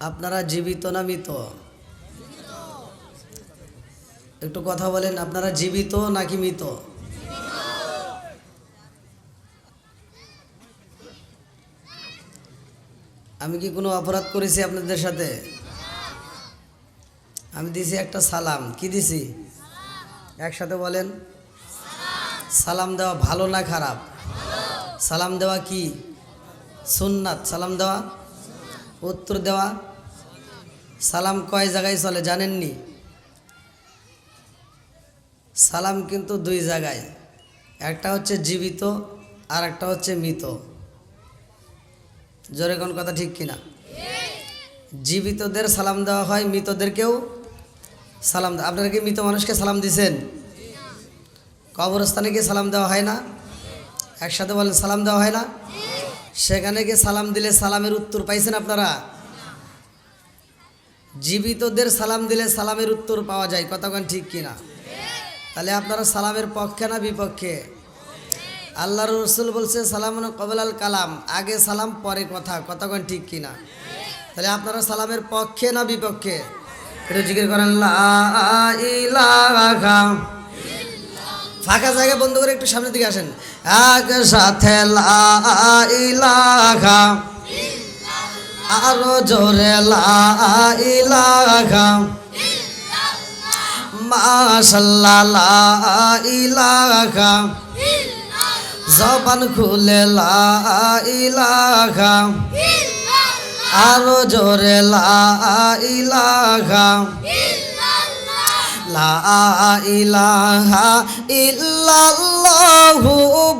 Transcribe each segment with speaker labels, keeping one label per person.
Speaker 1: আপনারা জীবিত না মৃত? একটু কথা বলেন, আপনারা জীবিত নাকি মৃত? আমি কি কোনো অপরাধ করেছি আপনাদের সাথে? আমি দিছি একটা সালাম। কি দিছি? একসাথে বলেন। সালাম দেওয়া ভালো না খারাপ? সালাম দেওয়া কি সুন্নাত? সালাম দেওয়া, উত্তর দেওয়া। সালাম কয় জায়গায় চলে জানেননি? সালাম কিন্তু দুই জায়গায়, একটা হচ্ছে জীবিত আর একটা হচ্ছে মৃত। জোরে কোন কথা ঠিক কিনা? জীবিতদের সালাম দেওয়া হয়, মৃতদেরকেও সালাম দেওয়া। আপনারা কি মৃত মানুষকে সালাম দিছেন? কবরস্থানে গিয়ে সালাম দেওয়া হয় না? একসাথে বলেন, সালাম দেওয়া হয় না? সেখানে গিয়ে সালাম দিলে সালামের উত্তর পাইছেন আপনারা? জীবিতদের সালাম দিলে সালামের উত্তর পাওয়া যায়, কতক্ষণ ঠিক কিনা? তাহলে আপনারা সালামের পক্ষে না বিপক্ষে? আল্লাহর রাসূল বলছে সালামুন ক্বাবলাল কালাম, আগে সালাম পরে কথা, কতক্ষণ ঠিক কিনা? তাহলে আপনারা সালামের পক্ষে না বিপক্ষে? একটু জিকির করেন লা ইলাহা। ফাঁকা জায়গা বন্ধ করে একটু সামনের দিকে আসেন। একসাথে লা ইলাহা, আরো জোরে লা ইলাহা, মাশাআল্লাহ লা ইলাহা, জবান খুলে লা ইলাহা, আরো জোরে লা ইলাহা, লা ইলাহা ইল্লাল্লাহু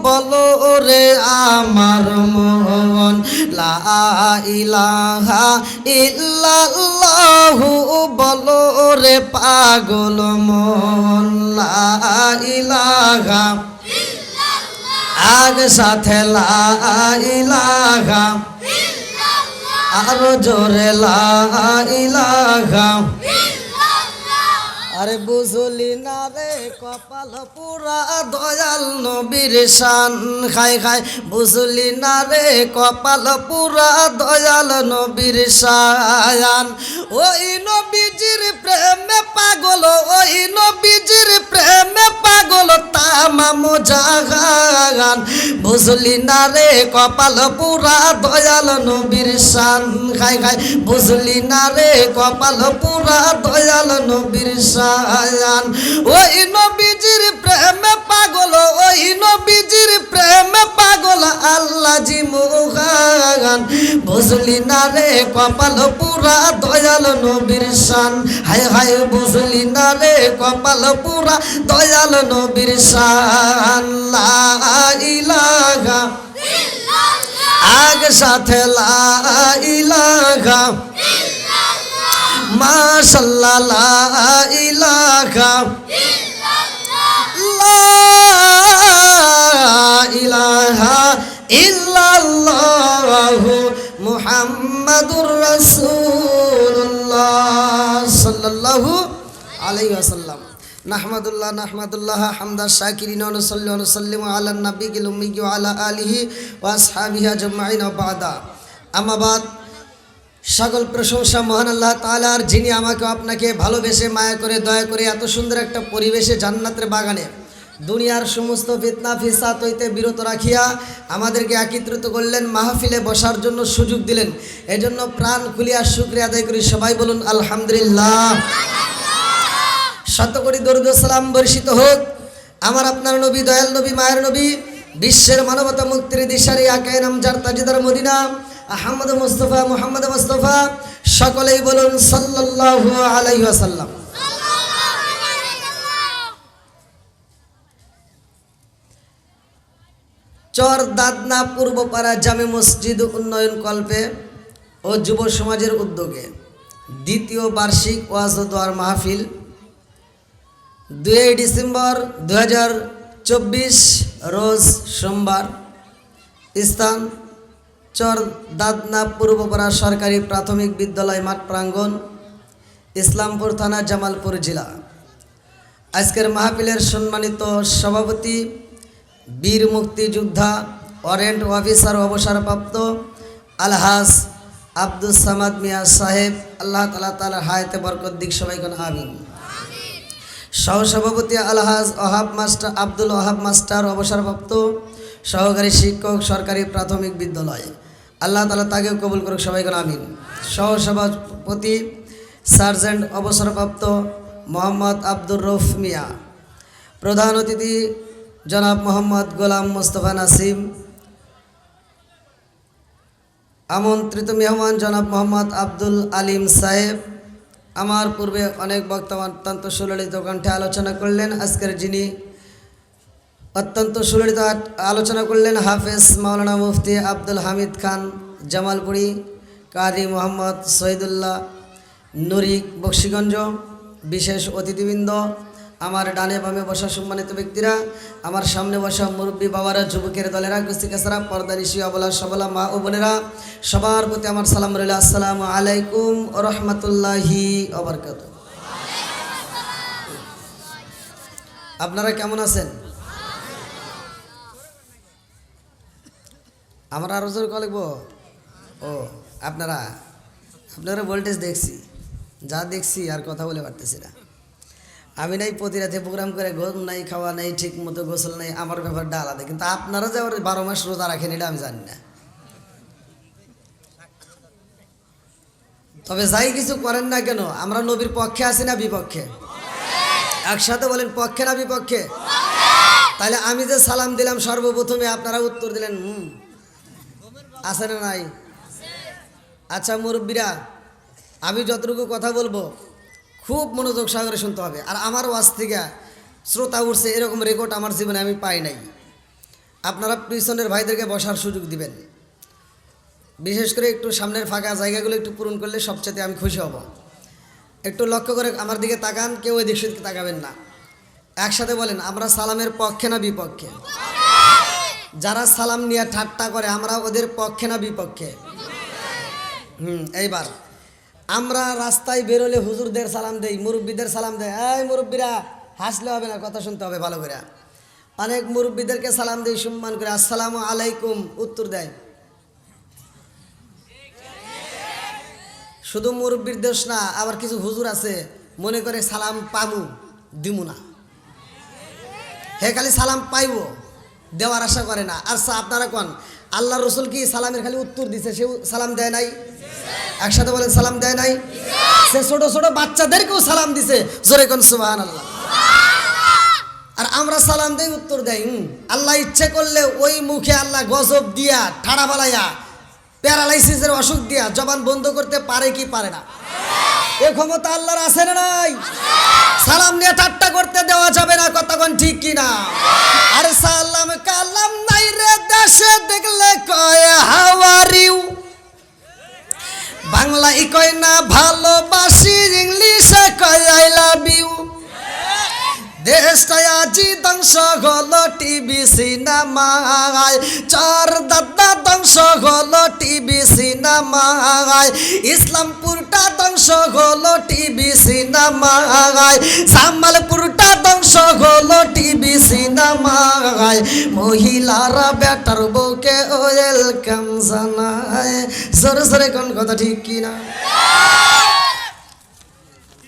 Speaker 1: বলো রে আমার মন, লা ইলাহা ইল্লাল্লাহু বলো রে পাগল মন, লা ইলাহা আগে সাথে লা ইলাহা, আরো জোরে লা ইলাহা। আরে বুঝলি না রে কপাল পুরা দয়াল নবীর শান, খাই খাই বুঝলি না রে কপাল পুরা দয়াল নবীর শান। ওই নবীজির প্রেমে পাগল, ওই নবীজির প্রেমে পাগল তামাম জাহান। বুঝলি না রে কপাল পুরা দয়াল নবীর শান, খাই খাই বুঝলি না রে কপাল পুরা দয়াল নবীর শান। ওই নবীজির প্রেমে পাগল, ওই নবীজির প্রেমে পাগল আল্লাহ জি মুগান। বুঝলি না রে কপাল পুরা দয়াল নবীর শান, হায় হায় বুঝলি না রে কপাল পুরা দয়াল নবীর শান। লা ইলাহা আগে সাথে লা ইলাহা, মাশাআল্লাহ লা ইলাহা, লা ইলাহা ইল্লাল্লাহু মুহাম্মাদুর রাসূলুল্লাহ সাল্লাল্লাহু আলাইহি ওয়াসাল্লাম। নাহমাদুল্লাহ হামদা শাকিরিন ওয়া নুসাল্লি ওয়া নুসাল্লিমু আলা নবিয়িল উম্মি ওয়া আলা আলিহি ওয়া আসহাবিহি আজমাইন ওয়া বাদা। আম্মা বাদ, সকল প্রশংসা মহান আল্লাহ তাআলার, যিনি আমাকে আপনাকে ভালোবেসে মায়া করে দয়া করে এত সুন্দর একটা পরিবেশে জান্নাতের বাগানে দুনিয়ার সমস্ত ফিতনা ফিসাদ হইতে বিরত রাখিয়া আমাদেরকে একত্রিত করলেন, মাহফিলে বসার জন্য সুযোগ দিলেন। এজন্য প্রাণ খুলিয়া শুকরিয়া আদায় করি। সবাই বলুন আলহামদুলিল্লাহ। শত কোটি দরুদ ও সালাম বর্ষিত হোক আমার আপনার নবী, দয়াল নবী, মায়ের নবী, বিশ্বের মানবতা মুক্তির দিশারি আকায়ে নামজার তাজদার মদিনা আহমদ মুস্তাফা মুহাম্মদ মুস্তাফা। সকলেই বলুন সাল্লাল্লাহু আলাইহি ওয়াসাল্লাম। চর দাদনা পূর্বপাড়া জামে মসজিদ উন্নয়ন কল্পে ও যুব সমাজের উদ্যোগে দ্বিতীয় বার্ষিক ওয়াজ ও দোয়ার মাহফিল 2 ডিসেম্বর 2024 রোজ সোমবার, স্থান চর দাদনা পূর্বপাড়া সরকারি প্রাথমিক বিদ্যালয় মাঠ প্রাঙ্গণ, ইসলামপুর থানা, জামালপুর জেলা। আজকের মাহফিলের সম্মানিত সভাপতি বীর মুক্তিযোদ্ধা ওয়ারেন্ট অফিসার অবসরপ্রাপ্ত আলহাজ আব্দুল সামাদ মিয়া সাহেব, আল্লাহ তাআলা তাআলার হায়াতে বরকত দিক, সবাই কোন আমিন। সহসভাপতি আলহাজ ওহাব মাস্টার, আব্দুল ওহাব মাস্টার, অবসরপ্রাপ্ত সহকারী শিক্ষক, সরকারি প্রাথমিক বিদ্যালয়, আল্লাহ তাআলা তাকেও কবুল করুক, সবাই কোন আমিন। সহসভাপতি সার্জেন্ট অবসরপ্রাপ্ত মোহাম্মদ আব্দুর রউফ মিয়া, প্রধান অতিথি জনাব মোহাম্মদ গোলাম মোস্তফা নাসিম, আমন্ত্রিত মেহমান জনাব মোহাম্মদ আব্দুল আলিম সাহেব। আমার পূর্বে অনেক বক্তা অত্যন্ত সুললিত কণ্ঠে আলোচনা করলেন। আজকের যিনি অত্যন্ত সুললিত আলোচনা করলেন হাফেজ মাওলানা মুফতি আব্দুল হামিদ খান জামালপুরি, কারি মোহাম্মদ শহীদুল্লাহ নুরি বক্সিগঞ্জ। বিশেষ অতিথিবৃন্দ, আমার ডানে বামে বসা সম্মানিত ব্যক্তিরা, আমার সামনে বসা মুরব্বী বাবারা, যুবকের দলেরা, কুস্তিকাছাড়া, পর্দানিশী, অবলা সবলা মা ও বোনেরা, সবার প্রতি আমার সালাম রইল। আসসালামু আলাইকুম ওয়া রাহমাতুল্লাহি ওয়া বারাকাতুহু। আপনারা কেমন আছেন? আমরা আরো জোর লিখব। ও আপনারা ভোল্টেজ দেখছি, যা দেখছি আর কথা বলে পারতেছি না। আমি নাই প্রতি রাতে প্রোগ্রাম করে, ঘুম নাই, খাওয়া নাই, ঠিক মতো গোসল নাই, আমার ব্যাপারটা আলাদা। কিন্তু আপনারা যে 12 মাস রোজা রাখেন এটা আমি জানি না। তবে যাই কিছু করেন না কেন, আমরা নবীর পক্ষে আছি না বিপক্ষে? একসাথে বলেন, পক্ষে না বিপক্ষে? তাহলে আমি যে সালাম দিলাম সর্বপ্রথমে, আপনারা উত্তর দিলেন আছে না নাই? আচ্ছা মুরব্বীরা, আমি যতটুকু কথা বলবো খুব মনোযোগ সহকারে শুনতে হবে। আর আমার ওয়াজ থেকে শ্রোতা উঠছে এরকম রেকর্ড আমার জীবনে আমি পাই নাই। আপনারা পিছনের ভাইদেরকে বসার সুযোগ দিবেন, বিশেষ করে একটু সামনের ফাঁকা জায়গাগুলো একটু পূরণ করলে সবচেয়ে আমি খুশি হব। একটু লক্ষ্য করে আমার দিকে তাকান, কেউ ওই দিক দিকে তাকাবেন না। একসাথে বলেন, আমরা সালামের পক্ষে না বিপক্ষে? যারা সালাম নিয়ে ঠাট্টা করে আমরা ওদের পক্ষে না বিপক্ষে? এইবার আমরা রাস্তায় বেরোলে হুজুরদের সালাম দেই, মুরব্বীদের সালাম দেয়। এই মুরব্বীরা, হাসলে হবে না, কথা শুনতে হবে ভালো করে। অনেক মুরব্বীদেরকে সালাম দেই সম্মান করে, আসসালামু আলাইকুম, উত্তর দেয়। শুধু মুরব্বীর দোষ না, আবার কিছু হুজুর আছে মনে করে সালাম পামু দিমু না, হে খালি সালাম পাইব, দেওয়ার আশা করে না। আচ্ছা আপনারা কোন আল্লাহ রসুল কি সালামের খালি উত্তর দিছে, সে সালাম দেয় নাই? একসাথে বলেন, সালাম দেয় নাই? সে ছোট ছোট বাচ্চাদেরকেও সালাম দিছে, জোরে কোন সুবহানাল্লাহ। আর আমরা সালাম দেই, উত্তর দেই। আল্লাহ ইচ্ছে করলে ওই মুখে আল্লাহ গজব দিয়া, ঠাড়া বালাইয়া, প্যারালাইসিসের অসুখ দিয়া জবান বন্ধ করতে পারে কি পারে না? এ ক্ষমতা আল্লাহর আছে না নাই? সালাম নিয়ে ঠাট্টা করতে দেওয়া যাবে না, কতক্ষণ ঠিক কিনা? আরে সালাম কালাম নাই রে দেশে, দেখলে কয় হাউ আর ইউ, বাংলায় কয় না ভালোবাসি, ইংলিশে কয় আই লাভ ইউ। দেশটায় আজি ধ্বংস হলো টিভি সিনেমায়, চার দাদা ধ্বংস হলো টিভি সিনেমায়, ইসলামপুরটা ধ্বংস হলো টিভি সিনেমায়, জামালপুরটা ধ্বংস হলো টিভি সিনেমায়। মহিলারা বেটার বউকে ওয়েলকাম জানায়, জোরে জোরে কোন কথা ঠিক কিনা?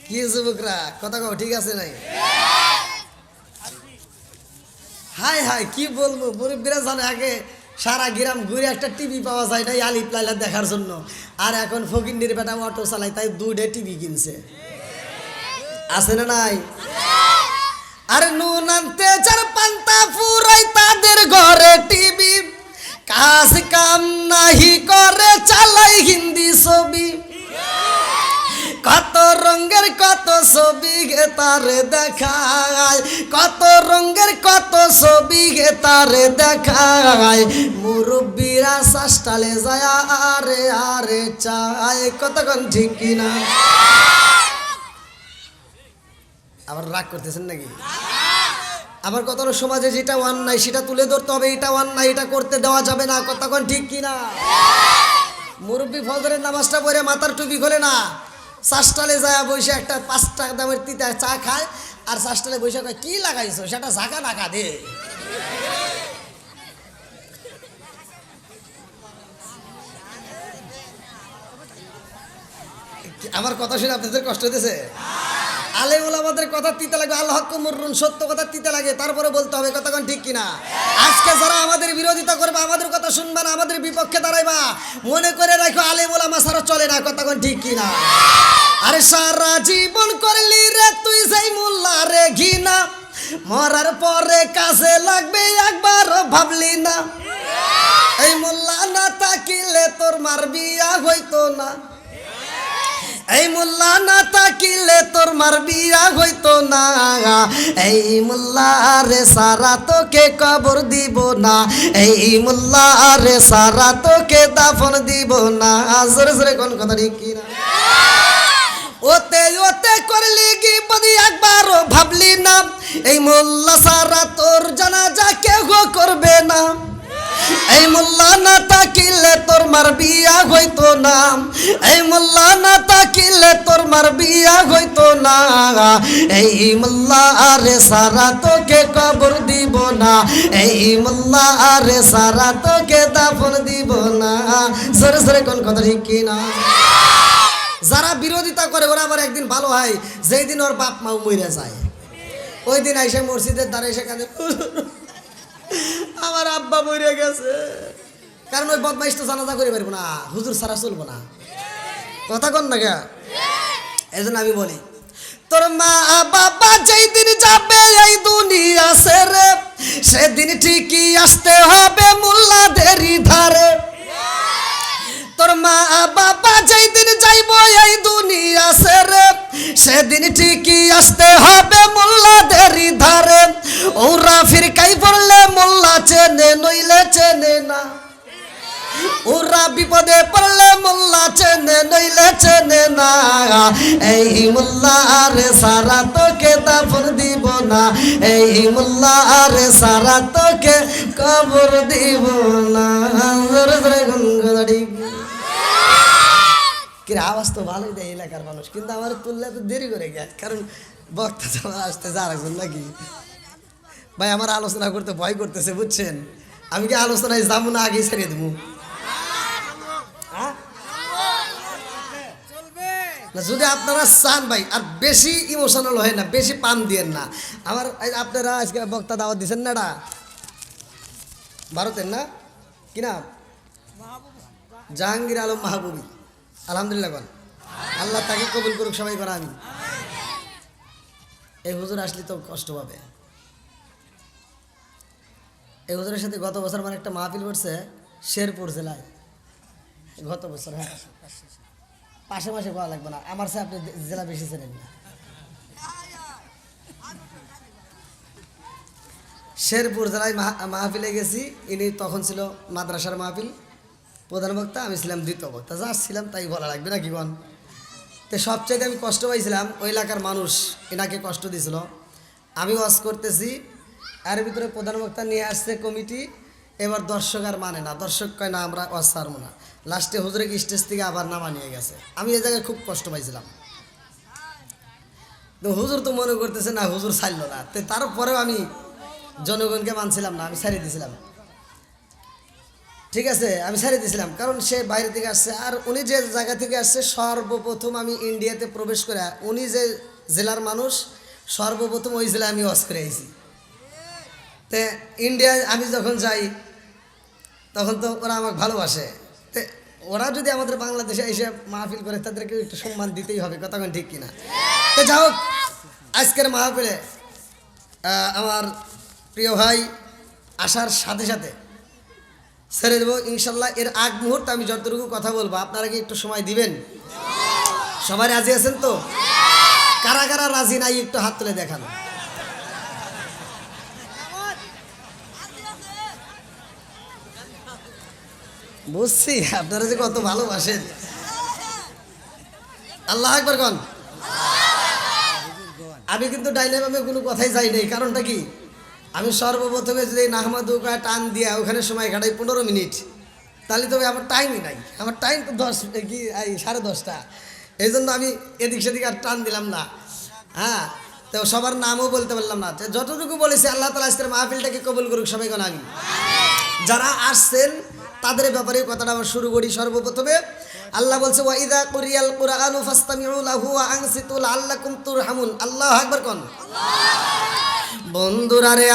Speaker 1: কি যুবকরা কথা কও, ঠিক আছে নাই? হাই হাই কি বলবো, মুরব্বীরা জানে আগে সারা গ্রাম ঘুরে একটা টিভি পাওয়া যায় নাই আলিফ লাইলা দেখার জন্য, আর এখন ফকিন্দির বেটা অটো চালায়, তাই 2টে টিভি কিনছে। আছে না নাই? আরে নুন আনতে যার পান্তা ফুরাই তাদের ঘরে টিভি, কাজ কাম নাহি করে চালাই হিন্দি ছবি, কত রঙের কত ছবি গে তারে দেখায়, কত রঙের কত ছবি গে তারে দেখায়। মুরব্বীরা শাস্তালে যায় আরে আরে চায়, কতক্ষণ ঠিক কিনা? আবার রাগ করতেছেন নাকি? আবার কত সমাজে যেটা অন্যায় সেটা তুলে ধরতে হবে, এটা অন্যায়, এটা করতে দেওয়া যাবে না, কতক্ষণ ঠিক কিনা? মুরব্বী ফজরের নামাজটা পড়ে মাথার টুপি খোলে না, শাস্তালে যায় বসে একটা 5 টাকা দামের তিতা চা খায়, আর শাস্তালে বসে কয় কি লাগাইছো, সেটা ঝাঁকা নাকা দে। আমার কথা শুনে আপনাদের কষ্ট হতেছে? আলেম ওলামাদের কথা তিতা লাগে, আল হক মুররুন, সত্য কথা তিতা লাগে, তারপরে বলতে হবে কতক্ষণ ঠিক কিনা। আজকে যারা আমাদের বিরোধিতা করবে, আমাদের কথা শুনবা না, আমাদের বিপক্ষে দাঁড়াইবা, মনে করে রাখো আলেম ওলামা ছাড়া চলে না, কতক্ষণ ঠিক কিনা। আরে সারা জীবন করলি রে তুই সেই মোল্লা রে ঘিনা, মরার পরে কাজে লাগবে একবারও ভাবলি না। এই মোল্লা না থাকিলে তোর মার বিয়া হইতো না, এই মোল্লা না থাকিলে তোর মার বিয়া হইতো না, এই মোল্লা রে সারা তোকে কবর দিব না, এই মোল্লা রে সারা তোকে দাফন দিব না। জোরে জোরে কোন কথা ঠিক কিনা। ওতে ওতে করলি কি বদি একবারও ভাবলি না, এই মোল্লা সারা তোর জানাজা কেউ করবে না, এই মোল্লা না থাকিলে তোর মার বিয়া হইতো না, এই মোল্লা না থাকিলে তোর মার বিয়া হইতো না, এই মোল্লা রে সারা তোকে কবর দিব না, এই মোল্লা রে সারা তোকে দাফন দিব না। সরে সরে কোন কথা ঠিক কিনা। যারা বিরোধিতা করে ওরা আবার একদিন ভালো হয়, যেই দিন ওর বাপ মাও মরে যায়, ওই দিন আইসা মসজিদের দ্বারা এসে কাঁদে, আমার আব্বা মরে গেছে। কারণ ওই বদমাইশ তো জানাজা করে পারবো না, হুজুর ছাড়া চলবো না, কথা কন না কে। এই জন্য আমি বলি, তোর মা বাবা যেই দিন যাবে এই দুনিয়া ছেড়ে, সেদিন ঠিকই আসতে হবে মোল্লাদেরই ধারে। তোর মা বাবা যেই দিন যাইব এই দুনিয়া ছেড়ে, সেদিন ঠিকই আসতে হবে মোল্লাদেরই ধারে। ওরা ফিরকাই পড়লে মোল্লা চেনে, নইলে চেনে না, ওরা বিপদে পড়লে মোল্লা চেনে, নইলে চেনে না, এই মোল্লা রে সারা তোকে দাফন দিব না, এই মোল্লা রে সারা তোকে কবর দিব না। কিরে আওয়াজ তো ভালোই দেয় এলাকার মানুষ, কিন্তু আমার তুললে তো দেরি করে গেছে, কারণ বক্তা যারা আসতে যার একজন নাকি। ভাই আমার আলোচনা করতে ভয় করতেছে বুঝছেন, আমি কি আলোচনায় যাবো না আগেই ছেড়ে দেবো? যদি আপনারা চান ভাই, আর বেশি ইমোশনাল হয় না, বেশি পাম দিয়েন না। আমার আপনারা আজকে বক্তা দাওয়াত দিচ্ছেন না, এটা ভারতের না কিনা, জাহাঙ্গীর আলম মাহবুবী, আলহামদুলিল্লাহ বল, আল্লাহ তাকে কবুল করুক, সবাই করা। আমি এই হুজুর আসলে তো কষ্ট পাবে। এই হুজুরের সাথে গত বছর আমার একটা মাহফিল করছে শেরপুর জেলায়, গত বছর। হ্যাঁ, পাশে পাশে পাওয়া লাগবে না, আমার সাথে আপনি জেলা বেশি চেনেন না। শেরপুর জেলায় মাহফিলে গেছি, ইনি তখন ছিল মাদ্রাসার মাহফিল, প্রধান বক্তা, আমি ছিলাম দ্বিতীয় বক্তা। যা ছিলাম তাই বলা লাগবে না কি বল। তো সবচাইতে আমি কষ্ট পাইছিলাম, ওই এলাকার মানুষ এনাকে কষ্ট দিয়েছিল। আমি ওয়াজ করতেছি, এর ভিতরে প্রধান বক্তা নিয়ে আসছে কমিটি, এবার দর্শক আর মানে না, দর্শক কয় না আমরা ওয়াজ ছাড়বো না, লাস্টে হুজুরকে স্টেজ থেকে আবার নামা নিয়ে গেছে। আমি এই জায়গায় খুব কষ্ট পাইছিলাম। তো হুজুর তো মনে করতেছে না হুজুর ছাড়লো না, তো তারপরেও আমি জনগণকে মানছিলাম না, আমি ছাড়িয়ে দিয়েছিলাম। ঠিক আছে, আমি ছাড়িয়ে দিয়েছিলাম, কারণ সে বাইরে থেকে আসছে, আর উনি যে জায়গা থেকে আসছে, সর্বপ্রথম আমি ইন্ডিয়াতে প্রবেশ করে, উনি যে জেলার মানুষ, সর্বপ্রথম ওই জেলায় আমি ওয়াজ করে আইছি। তো ইন্ডিয়ায় আমি যখন যাই তখন তো ওরা আমাকে ভালোবাসে, তো ওরা যদি আমাদের বাংলাদেশে এসে মাহফিল করে, তাদেরকে একটু সম্মান দিতেই হবে, কতক্ষণ ঠিক কিনা। তো যাই হোক, আজকের মাহফিলে আমার প্রিয় ভাই আসার সাথে সাথে ছেড়ে দেবো ইনশাল্লাহ। এর আগ মুহূর্তে আমি যতটুকু কথা বলবো আপনারা কি একটু সময় দিবেন? সবাই রাজি আছেন তো? কারা কারা রাজি নাই একটু হাত তুলে দেখান। বুঝছি আপনারা যে কত ভালোবাসেন। আল্লাহ আকবার কোন। আমি কিন্তু ডাইনামে কোনো কথাই যাই নাই, কারণটা কি, আমি সর্বপ্রথমে যদি নাহমাদুকা টান দিয়া ওখানে সময় কাটাই 15 মিনিট, তাহলে তবে আমার টাইমই নাই, আমার টাইম তো 10 কি 10:30টা, এই জন্য আমি এদিক সেদিক আর টান দিলাম না। হ্যাঁ, তো সবার নামও বলতে পারলাম না, যতটুকু বলেছি আল্লাহ তাআলা আজকের মাহফিলটাকে কবুল করুক, সবাই কোন। আমি যারা আসছেন তাদের ব্যাপারে কথাটা আবার শুরু করি। সর্বপ্রথমে আল্লাহ বলছে ওয়া ইযা কুরিয়াল কুরআনু ফাসতামিউ লাহু ওয়া আনসিতু লাআল্লাকুম তুরহামুন। আল্লাহু আকবার কোন। বন্ধুরা রে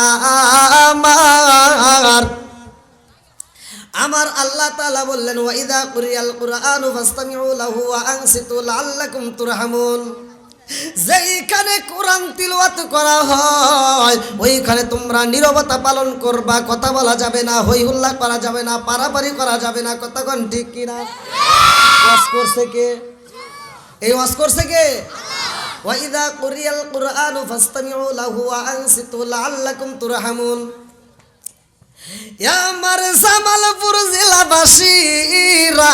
Speaker 1: আমার আল্লাহ তাআলা বললেন ওয়া ইযা কুরিয়াল কুরআনু ফাসতামিউ লাহু ওয়া আনসিতু লাআল্লাকুম তুরহামুন। যেইখানে কোরআন তিলাওয়াত করা হয় ওইখানে তোমরা নীরবতা পালন করবা, কথা বলা যাবে না, হই হুল্লা করা যাবে না, পারাপারি করা যাবে না। কতক্ষণ ঠিক কিনা? ওয়াজ করছে কে? এই ওয়াজ করছে কে? ওয়া ইযা কুরিয়াল কুরআনু ফাসতামিউ লাহু ওয়া আনসিতু লাআল্লাকুম তুরহামুন। আমার জামালপুর জেলাবাসীরা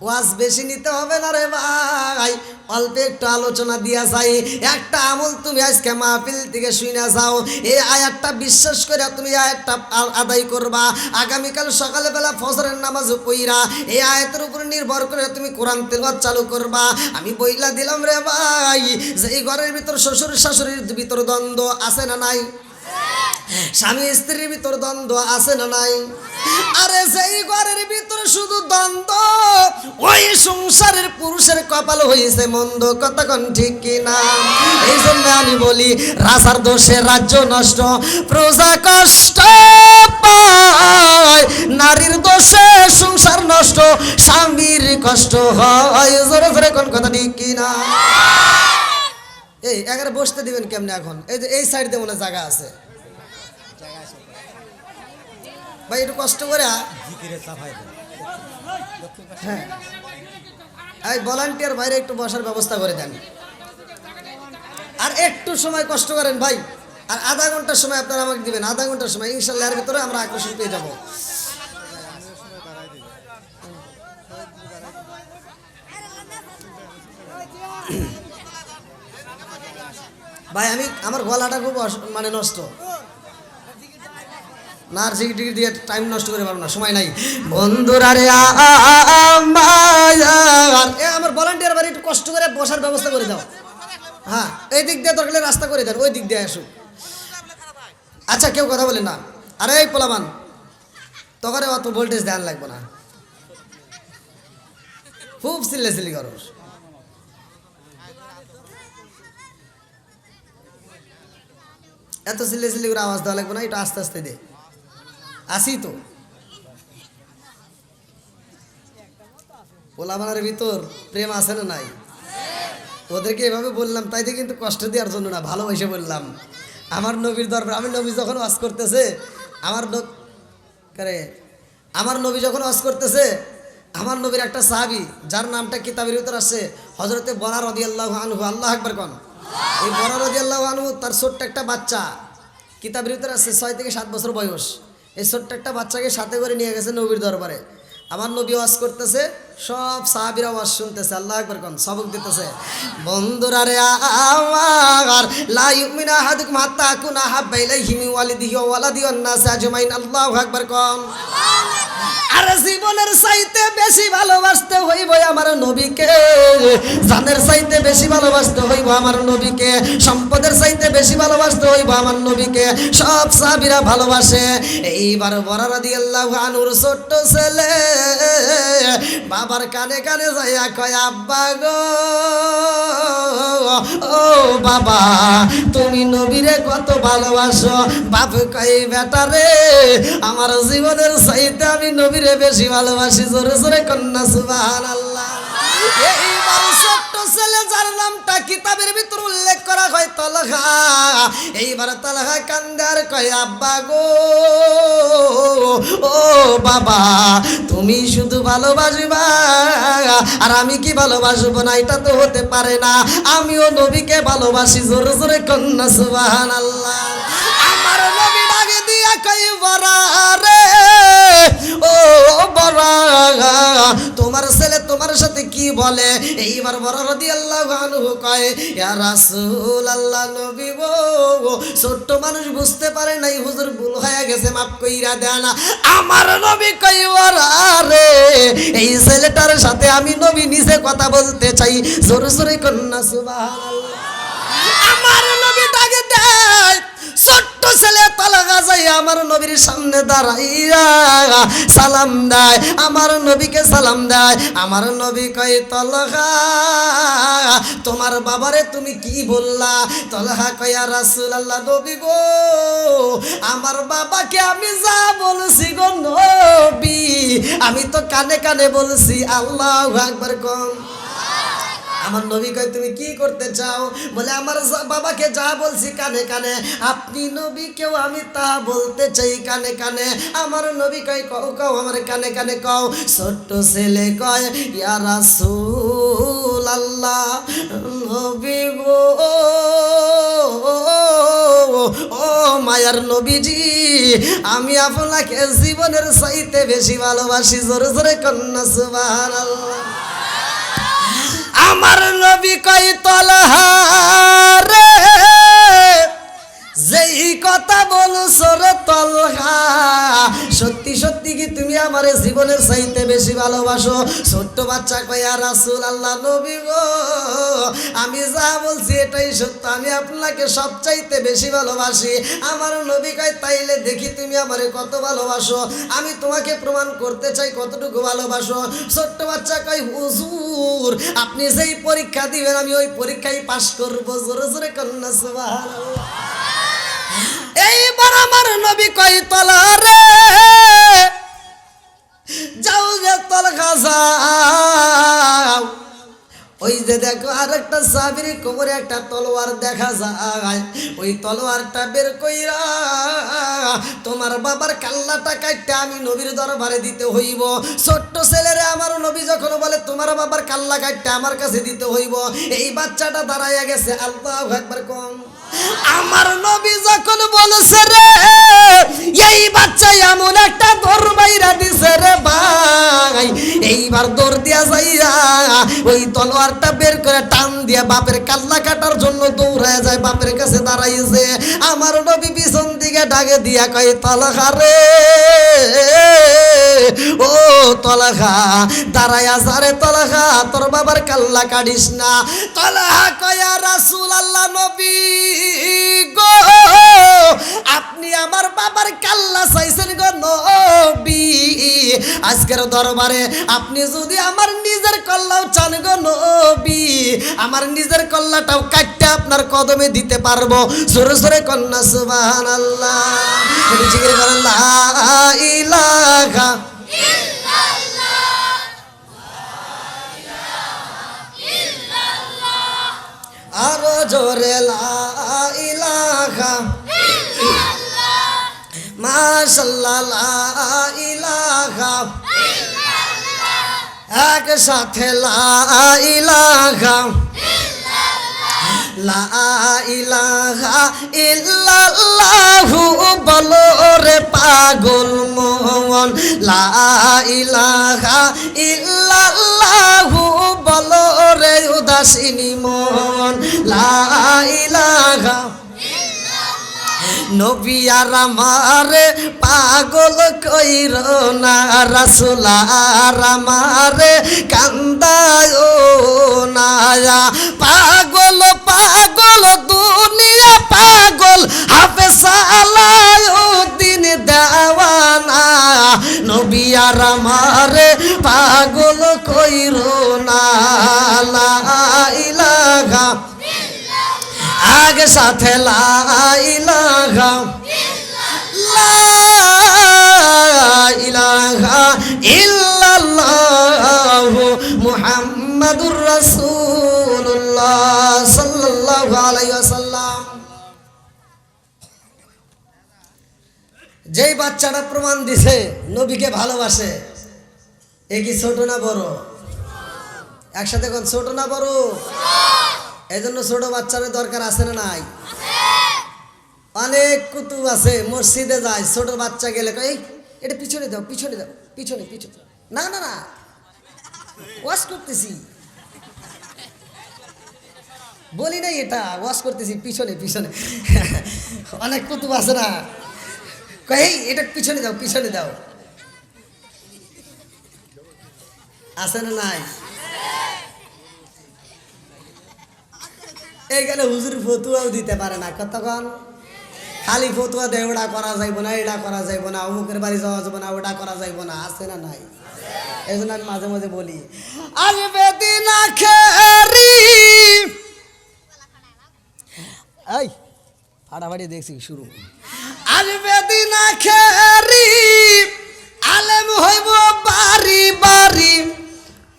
Speaker 1: ওয়াজ বেশি নিতে হবে না রে ভাই, অল্প একটু আলোচনা দিয়া যাই। একটা আমল তুমি আজকে মাহফিল থেকে শুনে যাও, এই আয়াতটা বিশ্বাস করে তুমি আয়াতটা আদায় করবা। আগামীকাল সকালবেলা ফজরের নামাজ পড়া এই আয়াতের উপর নির্ভর করে তুমি কোরআন তেলাওয়াত চালু করবা। আমি বইলা দিলাম রে ভাই, যে এই ঘরের ভিতর শ্বশুর শাশুড়ির ভিতর দ্বন্দ্ব আছে না নাই? স্বামী স্ত্রীর ভিতর দ্বন্দ্ব আছে না নাই? আরে যেই ঘরের ভিতরে শুধু দ্বন্দ্ব, ওই সংসারের পুরুষের কপাল হয়েছে মন্দ। কতক্ষণ ঠিক কিনা? এই জন্য আমি বলি রাজার দোষে রাজ্য নষ্ট, প্রজা কষ্ট পায়, নারীর দোষে সংসার নষ্ট, স্বামীর কষ্ট হয়। জোরে জোরে কোন কথা ঠিক কিনা? এই এগারে বসতে দিবেন কেমনে? এখন এই যে এই সাইড দিয়ে মনে জায়গা আছে ভাই, একটু কষ্ট করে হ্যাঁ এই ভলান্টিয়ার বাইরে একটু বসার ব্যবস্থা করে দেন। আর একটু সময় কষ্ট করেন ভাই, আর আধা ঘন্টার সময় আপনারা আমাকে দিবেন। আধা ঘন্টার সময় ইনশাল্লাহ এর ভিতরে আমরা আকর্ষণ পেয়ে যাব। ভাই আমি আমার গলাটা খুব মানে নষ্ট না, আর সিগি দিয়ে টাইম নষ্ট করে পারবো না, সময় নাই। বন্ধুরা রে আমার ভলান্টিয়ার বাড়ি একটু কষ্ট করে বসার ব্যবস্থা করে দাও। হ্যাঁ এই দিক দিয়ে দরকার রাস্তা করে দেন, ওই দিক দিয়ে আসুক। আচ্ছা কেউ কথা বলে না। আরে এই পোলামান তখন অত ভোল্টেজ ধ্যান লাগবে না, খুব সিল্লি করো। এত সিল্লি করে আওয়াজ দেওয়া লাগবে না, এটা আস্তে আস্তে দে। আসি তো পোলাবানের ভিতর প্রেম আছে না নাই? ওদেরকে এভাবে বললাম তাই দিয়ে কিন্তু কষ্ট দেওয়ার জন্য না, ভালোবেসে বললাম। আমার নবীর দরবার, আমি নবী যখন ওয়াজ করতেছে আমার নবী যখন ওয়াজ করতেছে, আমার নবীর একটা সাহাবী যার নামটা কিতাবের ভিতর আছে হযরতে বরা রাদিয়াল্লাহু আনহু। আল্লাহু আকবার কোন। এই বরা রাদিয়াল্লাহু আনহু তার ছোট্ট একটা বাচ্চা, কিতাবের ভিতর আছে 6 থেকে 7 বছর বয়স। এই ছোট্ট একটা বাচ্চাকে সাথে করে নিয়ে গেছে নবীর দরবারে। আমার নবী ওয়াজ করতেছে, সব সাহাবীরা ওয়াজ শুনতেছে। আল্লাহু আকবার কোন, সবক দিতেছে। বন্ধুরা রে আমার লা ইউমিনু আহাদুকুম হাত্তা আকুনা হাব্বা ইলাইহি মিন ওয়ালিদিহি ওয়া ওয়ালাদিহি ওয়ান নাসি আজমাইন। আল্লাহু আকবার কোন। আর জীবনের চাইতে বেশি ভালোবাসতে হইব আমার নবীকে, জানের চাইতে বেশি ভালোবাসতে হইব আমার নবীকে, সম্পদের চাইতে বেশি ভালোবাসতে হইব আমার নবীকে। সব সাহাবীরা ভালোবাসে। এইবার বরা রাদিয়াল্লাহু আনহুর ছোট্ট ছেলে বাবার কানে কানে যাইয়া কয়, আব্বা গো, ও বাবা তুমি নবীরে কত ভালোবাসো? বাপ কয়, বেটা রে আমার জীবনের চাইতে আমি নবীরে বেশি ভালোবাসি। জোরে জোরে কন্যা সুবহানাল্লাহ। এইবার ছোট্ট ছেলে যার নামটা কিতাবের ভিতর উল্লেখ করা হয় তালহা, এইবার তালহা কান্দে আর কয়, আব্বা গো, ও বাবা তুমি শুধু ভালোবাসবা আর আমি কি ভালোবাসবো না? এটা তো হতে পারে না, আমিও নবীকে ভালোবাসি। জোরে জোরে কন্যা সুবহানাল্লাহ। আমার নবী ডাকে দিয়া কই, বরা রে, ও বরা তোমার ছেলে তোমার সাথে কি বলে? এইবার বরা রাদিয়াল্লাহু আনহু কয়, ইয়া রাসূলুল্লাহ, নবী গো, ছোট্ট মানুষ বুঝতে পারে নাই, হুজুর ভুল হয়ে গেছে, মাফ কইরা দেন। আমার নবী কয়, বরা রে এই ছেলেটার সাথে আমি নবী নিজে কথা বলতে চাই। জোরে জোরে কন্যা সুবহানাল্লাহ। আমার নবী ডাকে দেয়, ছোট্ট ছেলে তালহা যাই আমার নবীর সামনে দাঁড়াইয়া সালাম দেয়, আমার নবীকে সালাম দেয়। আমার নবী কয় তালহা তোমার বাবারে তুমি কি বললা? তালহা কয় ইয়া রাসূলুল্লাহ নবী গো আমার বাবাকে আমি যা বলছি গো নবী আমি তো কানে কানে বলছি। আল্লাহু আকবার কম। আমার নবী কয় তুমি কি করতে চাও? বলে আমার বাবাকে যা বলছি কানে কানে আপনি নবীকেও আমি তা বলতে চাই কানে কানে। আমার নবী কয় কও কও আমার কানে কানে কও। ছোট্ট ছেলে কয় ইয়া রাসূলুল্লাহ নবী গো ও মায়ার নবীজি আমি আপনাকে জীবনের চাইতে বেশি ভালোবাসি। জোরে জোরে কন্যা সুবহানাল্লাহ। আমার নবী কয় তালহা রে যেই কথা বলছো রে তালহা সত্যি সত্যি কি তুমি আমার জীবনের চাইতে বেশি ভালোবাসো? ছোট্ট বাচ্চা কয় ইয়া রাসূলুল্লাহ নবী গো আমি যা বলছি এটাই সত্য, আমি আপনাকে সবচাইতে বেশি ভালোবাসি। আমার নবী কয় তাইলে দেখি তুমি আমারে কত ভালোবাসো, আমি তোমাকে প্রমাণ করতে চাই কতটুকু ভালোবাসো। ছোট্ট বাচ্চা কয় হুজুর আপনি যেই পরীক্ষা দিবেন আমি ওই পরীক্ষায় পাশ করবো। জোরে জোরে কন্যা সুবহানাল্লাহ। এইবার আমার নবী কয় তালহা রে যাও যে তালহা যাও ওই যে দেখো আর একটা সাহাবীর কোমরে একটা তলোয়ার দেখা যায়, ওই তলোয়ারটা বের কইরা তোমার বাবার কাল্লাটা কাটতে আমি নবীর দরবারে দিতে হইব। ছোট্ট ছেলেরে আমার নবী যখন বলে তোমার বাবার কাল্লা কাটতে আমার কাছে দিতে হইব, এই বাচ্চাটা দাঁড়াইয়া গেছে। আল্লাহু আকবার কম। আমার নবী যখন বলছে রে এই বাচ্চা এমন একটা দৌড় বাইরা দিছে রে ভাই, এইবার দৌড় দিয়া যাইয়া ওই তলোয়ারটা বের করে টান দিয়ে বাপের কাল্লা কাটার জন্য দৌড়ায় যায়, বাপের কাছে দাঁড়াইছে। আমার নবী পিছন দিকে ডাকে দিয়া কয় তালহা রে ও তালহা দাঁড়াইয়া যারে তালহা তোর বাবার কাল্লা কাটিস না। তালহা কয় ইয়া রাসূলুল্লাহ নবী গো আপনি আমার বাবার কাল্লা চাইছেন গো নবী, আজকের দরবারে আপনি যদি আমার নিজের কল্লাও চান গো নবী আমার নিজের কল্লাটাও কাটতে আপনার কদমে দিতে পারবো। জোরে জোরে কন্যা সুবহানাল্লাহ। জিকির করেন লা ইলাহা আরো জোরে লা ইলাহা মাশাআল্লাহ লা ইলাহা এক সাথে লা ইলাহা লা ইলাহা ইল্লাল্লাহু বলো রে পাগল মন লা ইলাহা ইল্লাল্লাহু বলো রে উদাসিনী মন লা ইলাহা নবী আর আমারে পাগল কইর না রাসূল আর আমারে কান্দায় না পাগল পাগল দুনিয়া পাগল হাফেজ আলাউদ্দিন দেওয়ানা নবী আর আমারে পাগল কইর না লা ইলাহা আগে সাথে লা ইলাহা ইল্লাল্লাহু মুহাম্মাদুর রাসূলুল্লাহ সাল্লাল্লাহু আলাইহি ওয়াসাল্লাম। যেই বাচ্চাটা প্রমাণ দিছে নবীকে ভালোবাসে, এ কি ছোট না বড়? একসাথে কোন ছোট না বড়? এই জন্য ছোট বাচ্চাদের দরকার আছে না নাই? অনেক কুতুব আছে মসজিদে যায়, ছোট বাচ্চা গেলে এই এটা পিছনে দাও পিছনে দাও পিছনে পিছনে, না না না ওয়াশ করতেছি বলি নাই, এটা ওয়াশ করতেছি পিছনে পিছনে। অনেক কুতুব আছে না, এই এটা পিছনে দাও পিছনে দাও, আছে না নাই? এইখানে হুজুর ফতুয়াও দিতে পারে না কতক্ষণ, খালি ফতুয়া দেয় ওটা করা যাইব না, এটা করা যাইব না, অমুকের বাড়ি যাওয়া যাবে না, ওটা করা যাইব না, আছে না নাই? এই জন্য আমি মাঝে মাঝে বলি আসবে দিন আখেরি, এই ফাটাফাটি দেখছি শুরু, আসবে দিন আখেরি আলেম হইব বাড়ি বাড়ি,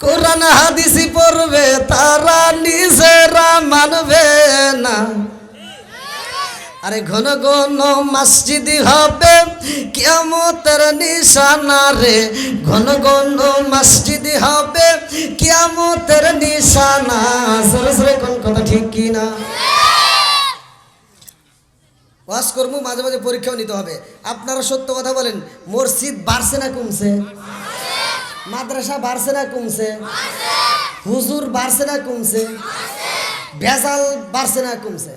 Speaker 1: কোরআন হাদিসি পড়বে তারা নিজেরা মানবে না। আরে ঘন ঘন মসজিদ হবে কিয়ামতের নিশানা রে, ঘন ঘন মসজিদ হবে কিয়ামতের নিশানা। সরে কোন কথা ঠিক কি না? ওয়াজ করবো, মাঝে মাঝে পরীক্ষাও নিতে হবে। আপনারা সত্য কথা বলেন, মসজিদ বাড়ছে না কমছে? মাদ্রাসা বাড়ছে না কমছে? হুজুর বাড়ছে না কমছে? ভেজাল বাড়ছে না কমছে?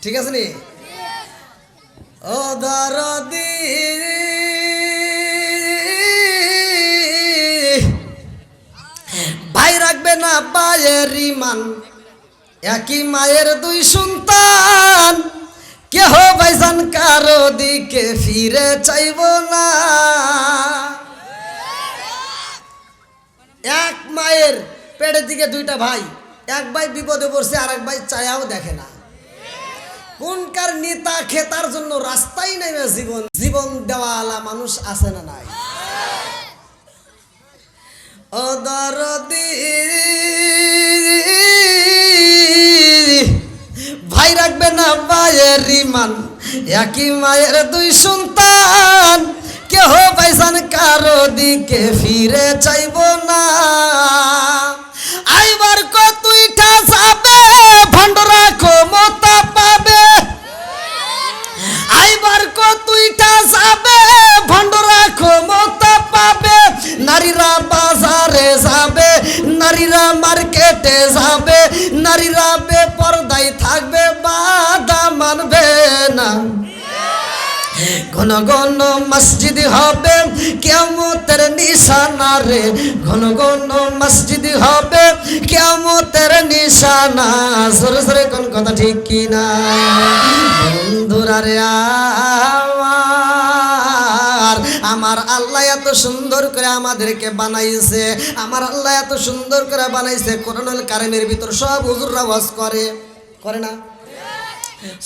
Speaker 1: ঠিক আছে নি? ও দরদি ভাই রাখবে না পায়ের ইমান, একই মায়ের দুই সন্তান, কেহ ভাইজান কারো দিকে ফিরে চাইব না। এক মায়ের পেটের দিকে দুইটা ভাই, এক ভাই বিপদে পড়ছে আর এক ভাই চায়াও দেখে না। কোনকার নেতা খেতার জন্য রাস্তায় নেমে জীবন দেওয়ালা মানুষ আছে না নাই? ও দরদি ভাই রাখবে না মায়ের ইমান, একই মায়ের দুই সন্তান, কেহ ভাইজান কারো দিকে ফিরে চাইব না। আইবার কতইটা যাবে ভণ্ডরা ক্ষমতা পাবে, আইবার কতইটা যাবে ভণ্ডরা ক্ষমতা পাবে। নারীরা বাজারে যাবে, নারীরা মার্কেটে যাবে, নারীরা বেপরদায় থাকবে, বাধা মানবে না। ঘন ঘন মসজিদ হবে কিয়ামতের নিশানা রে, ঘন ঘন মসজিদ হবে কিয়ামতের নিশানা। সরে সরে কোন কথা ঠিক কি না? বন্ধুরা রে আমার আল্লাহ এত সুন্দর করে আমাদেরকে বানাইছে, আমার আল্লাহ এত সুন্দর করে বানাইছে। কোরআনুল কারীমের ভিতর সব হুজুররা ওয়াজ করে না?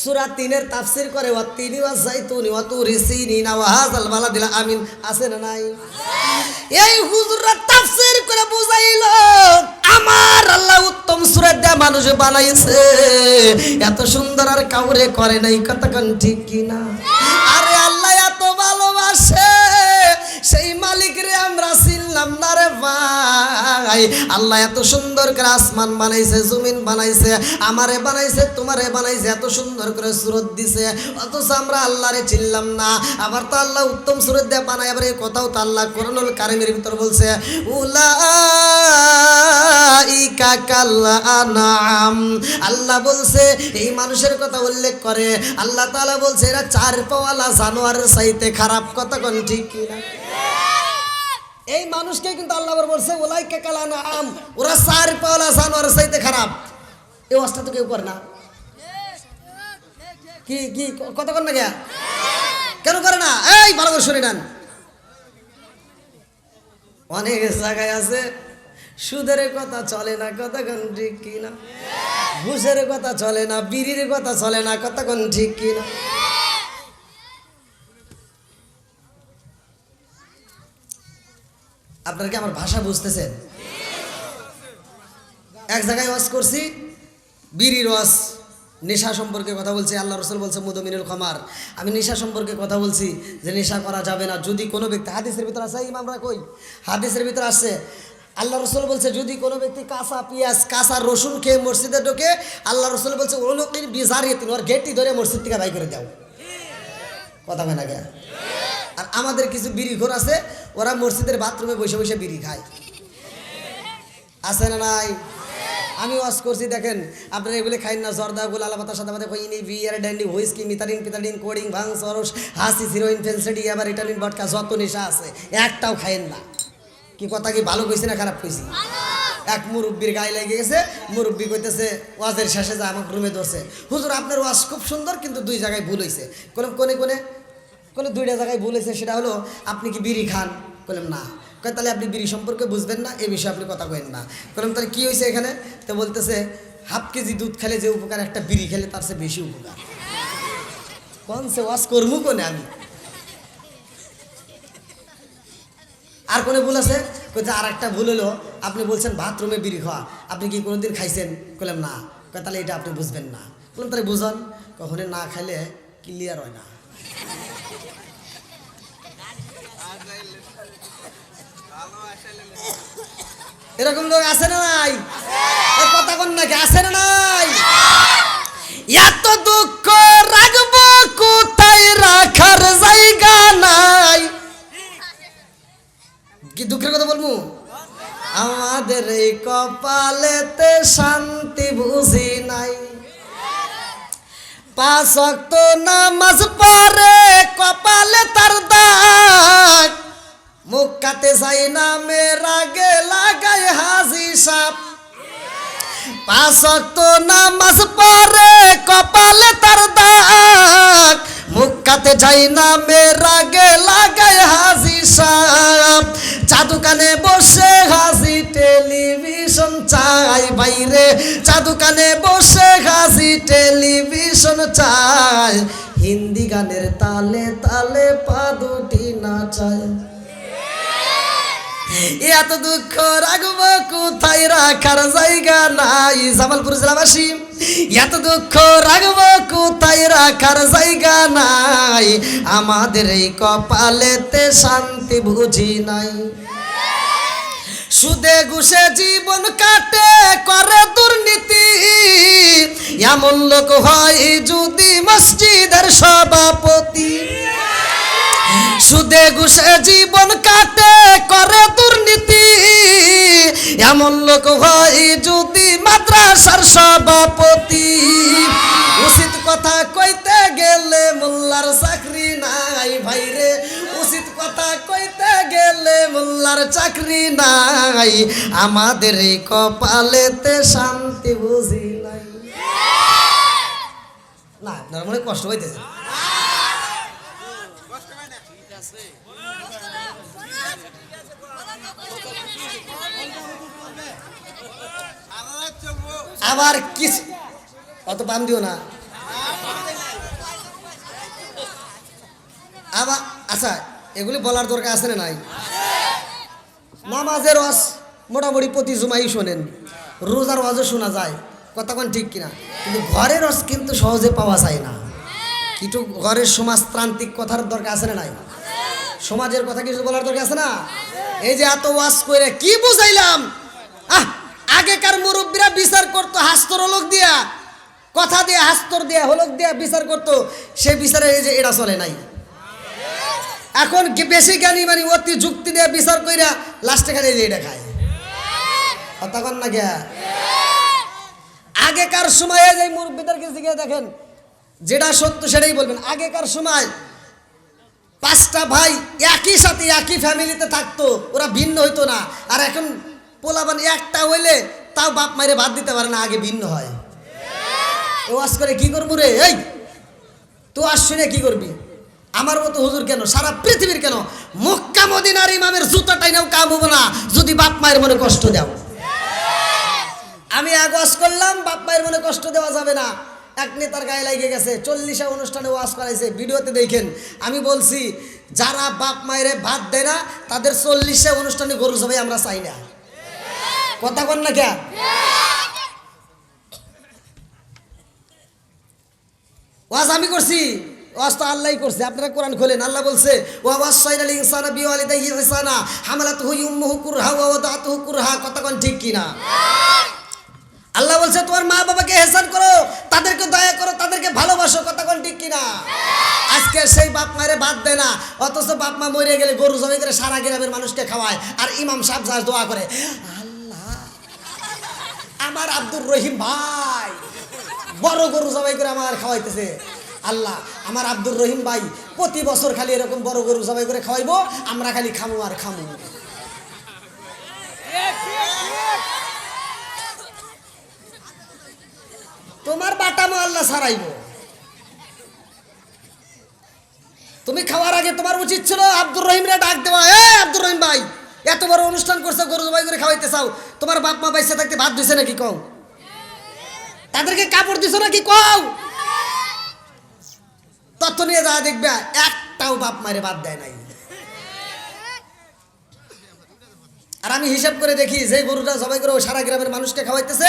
Speaker 1: সূরা 3-এর তাফসীর করে, ওয়া তিনি ওয়া যাইতুনি ওয়া তুরি সিনিনা ওয়া হাযাল বালাদিল আমিন, আছে না নাই? এই হুজুররা তাফসীর করে বুঝাইলো আমার আল্লাহ উত্তম সূরা দিয়ে মানুষ বানাইছে, এত সুন্দর আর কাউরে করে নাই। কতক্ষণ ঠিক কি না? আরে আল্লাহ এত ভালোবাসে, সেই মালিক রে আমরা চিনলাম না রে ভাই। আল্লাহ এত সুন্দর করে আসমান বানাইছে, জমিন বানাইছে, আমারে বানাইছে, তোমারে বানাইছে, এত সুন্দর করে সূরত দিছে, অথচ আমরা আল্লাহরে চিনলাম না। আবার তো আল্লাহ উত্তম সূরত দিয়ে বানায়, আবার এই কথাও তো আল্লাহ কোরআনুল কারীমের ভিতর বলছে, উলাইকা কাল আনআম। আল্লাহ বলছে, এই মানুষের কথা উল্লেখ করে আল্লাহ তাআলা বলছে এরা চার পাওয়ালা জানোয়ারের চাইতে খারাপ। কতক্ষণ ঠিক কি না? এই মানুষকে কিন্তু আল্লাহ বলছে উলাইকা কাল আনআম, ওরা চার পাওয়ালা জানোয়ারের চাইতে খারাপ। এই অবস্থা তো কেউ করে না। কি কি কতক্ষণ না গিয়া কেন করে না? এই ভালো করে শুনে নেন, অনেক জায়গায় আছে সুদের কথা চলে না। কতক্ষণ ঠিক কি না? ঘুষের কথা চলে না, বিড়ির কথা চলে না। কতক্ষণ ঠিক কি না? আপনারা কি আমার ভাষা বুঝতেছেন? এক জায়গায় ওয়াজ করছি, বিড়ির ওয়াজ, নেশা সম্পর্কে কথা বলছি। আল্লাহ রাসূল বলছে মুদমিনুল খামার। আমি নেশা সম্পর্কে কথা বলছি যে নেশা করা যাবে না। যদি কোনো ব্যক্তি, হাদিসের ভিতর আছে, ইমামরা কই হাদিসের ভিতর আসছে, আল্লাহ রাসূল বলছে যদি কোনো ব্যক্তি কাঁচা পেঁয়াজ কাঁচা রসুন খেয়ে মসজিদে ঢোকে, আল্লাহ রাসূল বলছে উলুকির বিজারিয়াতিন, ওর গেটটি ধরে মসজিদ থেকে বাই করে দাও। কথা হয় না গে? আর আমাদের কিছু বিড়িখোর আছে, ওরা মসজিদের বাথরুমে বসে বসে বিড়ি খায়, আছে না নাই? আমি ওয়াজ করছি, দেখেন আপনারা এগুলো খাইন না, জর্দা গুল আলাপাতা সাদা পাতা কইনি বিয়ার ড্যান্ডি হুইস্কি মিতারিন পিতারিন কোডিং ভাং সরস হাসি হিরোইন ফেন্সেডি আবার ইটালিন বটকা, যত নেশা আছে একটাও খাইন না। কি কথা কি ভালো কইছি না খারাপ কইছি? এক মুরব্বীর গায়ে লেগে গেছে, মুরব্বী কইতেছে ওয়াজের শেষে যা আমাকে রুমে ধরছে, হুজুর আপনার ওয়াজ খুব সুন্দর কিন্তু দুই জায়গায় ভুল হয়েছে। বললাম কোনে কোনে? কোনো দুইটা জায়গায় ভুল হয়েছে, সেটা হলো আপনি কি বিড়ি খান? বললাম না। কয় তাহলে আপনি বিড়ি সম্পর্কে বুঝবেন না, এ বিষয়ে আপনি কথা কইেন না। বললাম তাহলে কী হয়েছে এখানে? তো বলতেছে হাফ কেজি দুধ খেলে যে উপকার একটা বিড়ি খেলে তার চেয়ে বেশি উপকার। কোন সে ওয়াজ করবো কোনে আমি? আর কোনো ভুল আছে? কইতে আর একটা ভুল হলো আপনি বলছেন বাথরুমে বিড়ি খাওয়া, আপনি কি কোনোদিন খাইছেন? বললাম না। কয় তাহলে এটা আপনি বুঝবেন না। বললাম তাহলে বুঝান। কখনো না খাইলে ক্লিয়ার হয় না। এরকম লোক আছে না নাই? কথা কোন নাকি আছে না নাই? এত দুঃখ রাখবো কোথায়, রাখার জায়গা নাই। কি দুঃখের কথা বলবো? আমাদের এই কপালেতে শান্তি বুঝি নাই। 5 ওয়াক্ত নামাজ পড়ে কপালে তার দাগ, মুখ কাতে যাই না মেরা গে লাগায় হাজি সাপ। 5 ওয়াক্ত নামাজ পড়ে কপালে তার দাগ, মুখ কাতে যাই না মেরা গে লাগায় হাজি সাপ। চাদুকানে বসে হাজি টেলিভিশন চাই বাইরে, চাদুকানে বসে হাজি টেলিভিশন চাই। হিন্দি গানের তালে তালে পা দুটি নাচায়। এত দুঃখ রাখবো কোথায়, রাখার জায়গা নাই। জামালপুর জেলাবাসী, এত দুঃখ রাখবো কোথায়, রাখার জায়গা নাই। আমাদের এই কপালেতে শান্তি বুঝি নাই। সুদে ঘুষে জীবন কাটে করে দুর্নীতি, এমন লোক হয় যদি মসজিদের সভাপতি। সুদে ঘুষে জীবন কাটে করে দুর্নীতি, এমন লোক হয় যদি মাদ্রাসার সভাপতি। উচিত কথা কইতে গেলে মোল্লার চাকরি নাই ভাইরে, উচিত কথা কইতে গেলে মোল্লার চাকরি নাই। আমাদের এই কপালেতে শান্তি বুঝি নাই। না আপনার মনে কষ্ট হইতেছে? আবার কিছু অত পাম দিও না। আবার আচ্ছা এগুলি বলার দরকার আছে না নাই? নামাজের ওয়াজ মোটামুটি প্রতি জুমাই শোনেন, রোজার ওয়াজও শোনা যায়, কথা কোন ঠিক কিনা? কিন্তু ঘরের ওয়াজ কিন্তু সহজে পাওয়া যায় না। কিন্তু ঘরের সমাজতান্ত্রিক কথার দরকার আছে না নাই? সমাজের কথা কিছু বলার দরকার আছে না? এই যে এত ওয়াজ করে কি বুঝাইলাম? আগেকার মুরব্বীরা বিচার করতো হাস্তর হলক দিয়া, কথা দিয়ে হাস্তর দিয়া হলক দিয়া বিচার করতো, সে বিচারে এই যে এটা চলে নাই। এখন বেশি জ্ঞানী মানে অতি যুক্তি দিয়ে বিচার কইরা লাস্টে খালি এই যে এটা খায়। কথা কন না গিয়া? আগেকার সময়ে যে মুরব্বীদের কাছে গিয়ে দেখেন, যেটা সত্য সেটাই বলবেন। আগেকার সময় 5টা ভাই একই সাথে একই ফ্যামিলিতে থাকতো, ওরা ভিন্ন হইতো না। আর এখন পোলাবান একটা হইলে তাও বাপ মাইরে ভাত দিতে পারে না, আগে ভিন্ন হয়। ওয়াজ করে কি করবো রে? এই তো আসছি না, কি করবি? আমার মতো হুজুর কেন, সারা পৃথিবীর কেন, মক্কা মদিনার ইমামের জুতাটাই নাও কাম হবো না যদি বাপ মায়ের মনে কষ্ট দাও। আমি ওয়াজ করলাম, বাপ মায়ের মনে কষ্ট দেওয়া যাবে না। এক নেতার গায়ে লাগিয়ে গেছে, 40 অনুষ্ঠানে ওয়াজ করাইছে, ভিডিওতে দেখেন। আমি বলছি যারা বাপ মায়ের ভাত দেয় না তাদের 40 অনুষ্ঠানে গরু জবাই আমরা চাই না। কথা কন না কে? ওয়াজ আমি করছি, ওয়াজ তো আল্লাহই করছে। আপনারা কোরআন খোলেন, আল্লাহ বলছে ওয়া ওয়াসাইনাল ইনসানা বিওয়ালিদাইহি ইহসানা হামালাতুহু উম্মুহু কুরহা ওয়া ওয়াদাতুহু কুরহা। কথা কোন ঠিক কিনা? আল্লাহ বলছে তোমার মা বাবাকে ইহসান করো, তাদেরকে দয়া করো, তাদেরকে ভালোবাসো। কথা কোন ঠিক কিনা? আজকে সেই বাপ মায়ের ভাত দেয় না, অথচ বাপ মা মরে গেলে গরু জবাই করে সারা গ্রামের মানুষকে খাওয়ায়। আর ইমাম সাহেব যা দোয়া করে, আল্লাহ আমার আব্দুর রহিম ভাই বড় গরু জবাই করে আমার খাওয়াইতেছে। আল্লাহ আমার আব্দুর রহিম ভাই প্রতি বছর খালি এরকম বড় গরু জবাই করে খাওয়াইবো, আমরা খালি খামু আর খামু। তোমার বাটামো আল্লাহ ছাড়াইব। তুমি খাওয়ার আগে তোমার উচিত ছিল আব্দুর রহিমরে ডাক দেওয়া, আব্দুর রহিম ভাই এত বড় অনুষ্ঠান করছে, গরু জবাই করে খাওয়াইতে চাও, তোমার বাপ মা বাইসে থাকতে ভাত দিছে নাকি কও? তাদেরকে কাপড় দিছো নাকি কও? তথ্য নিয়ে যা দেখবে একটাও বাপ মায়ের বাদ দেয় নাই। আর আমি হিসাব করে দেখি যে গরুটা জবাই করে সারা গ্রামের মানুষকে খাওয়াইতেছে,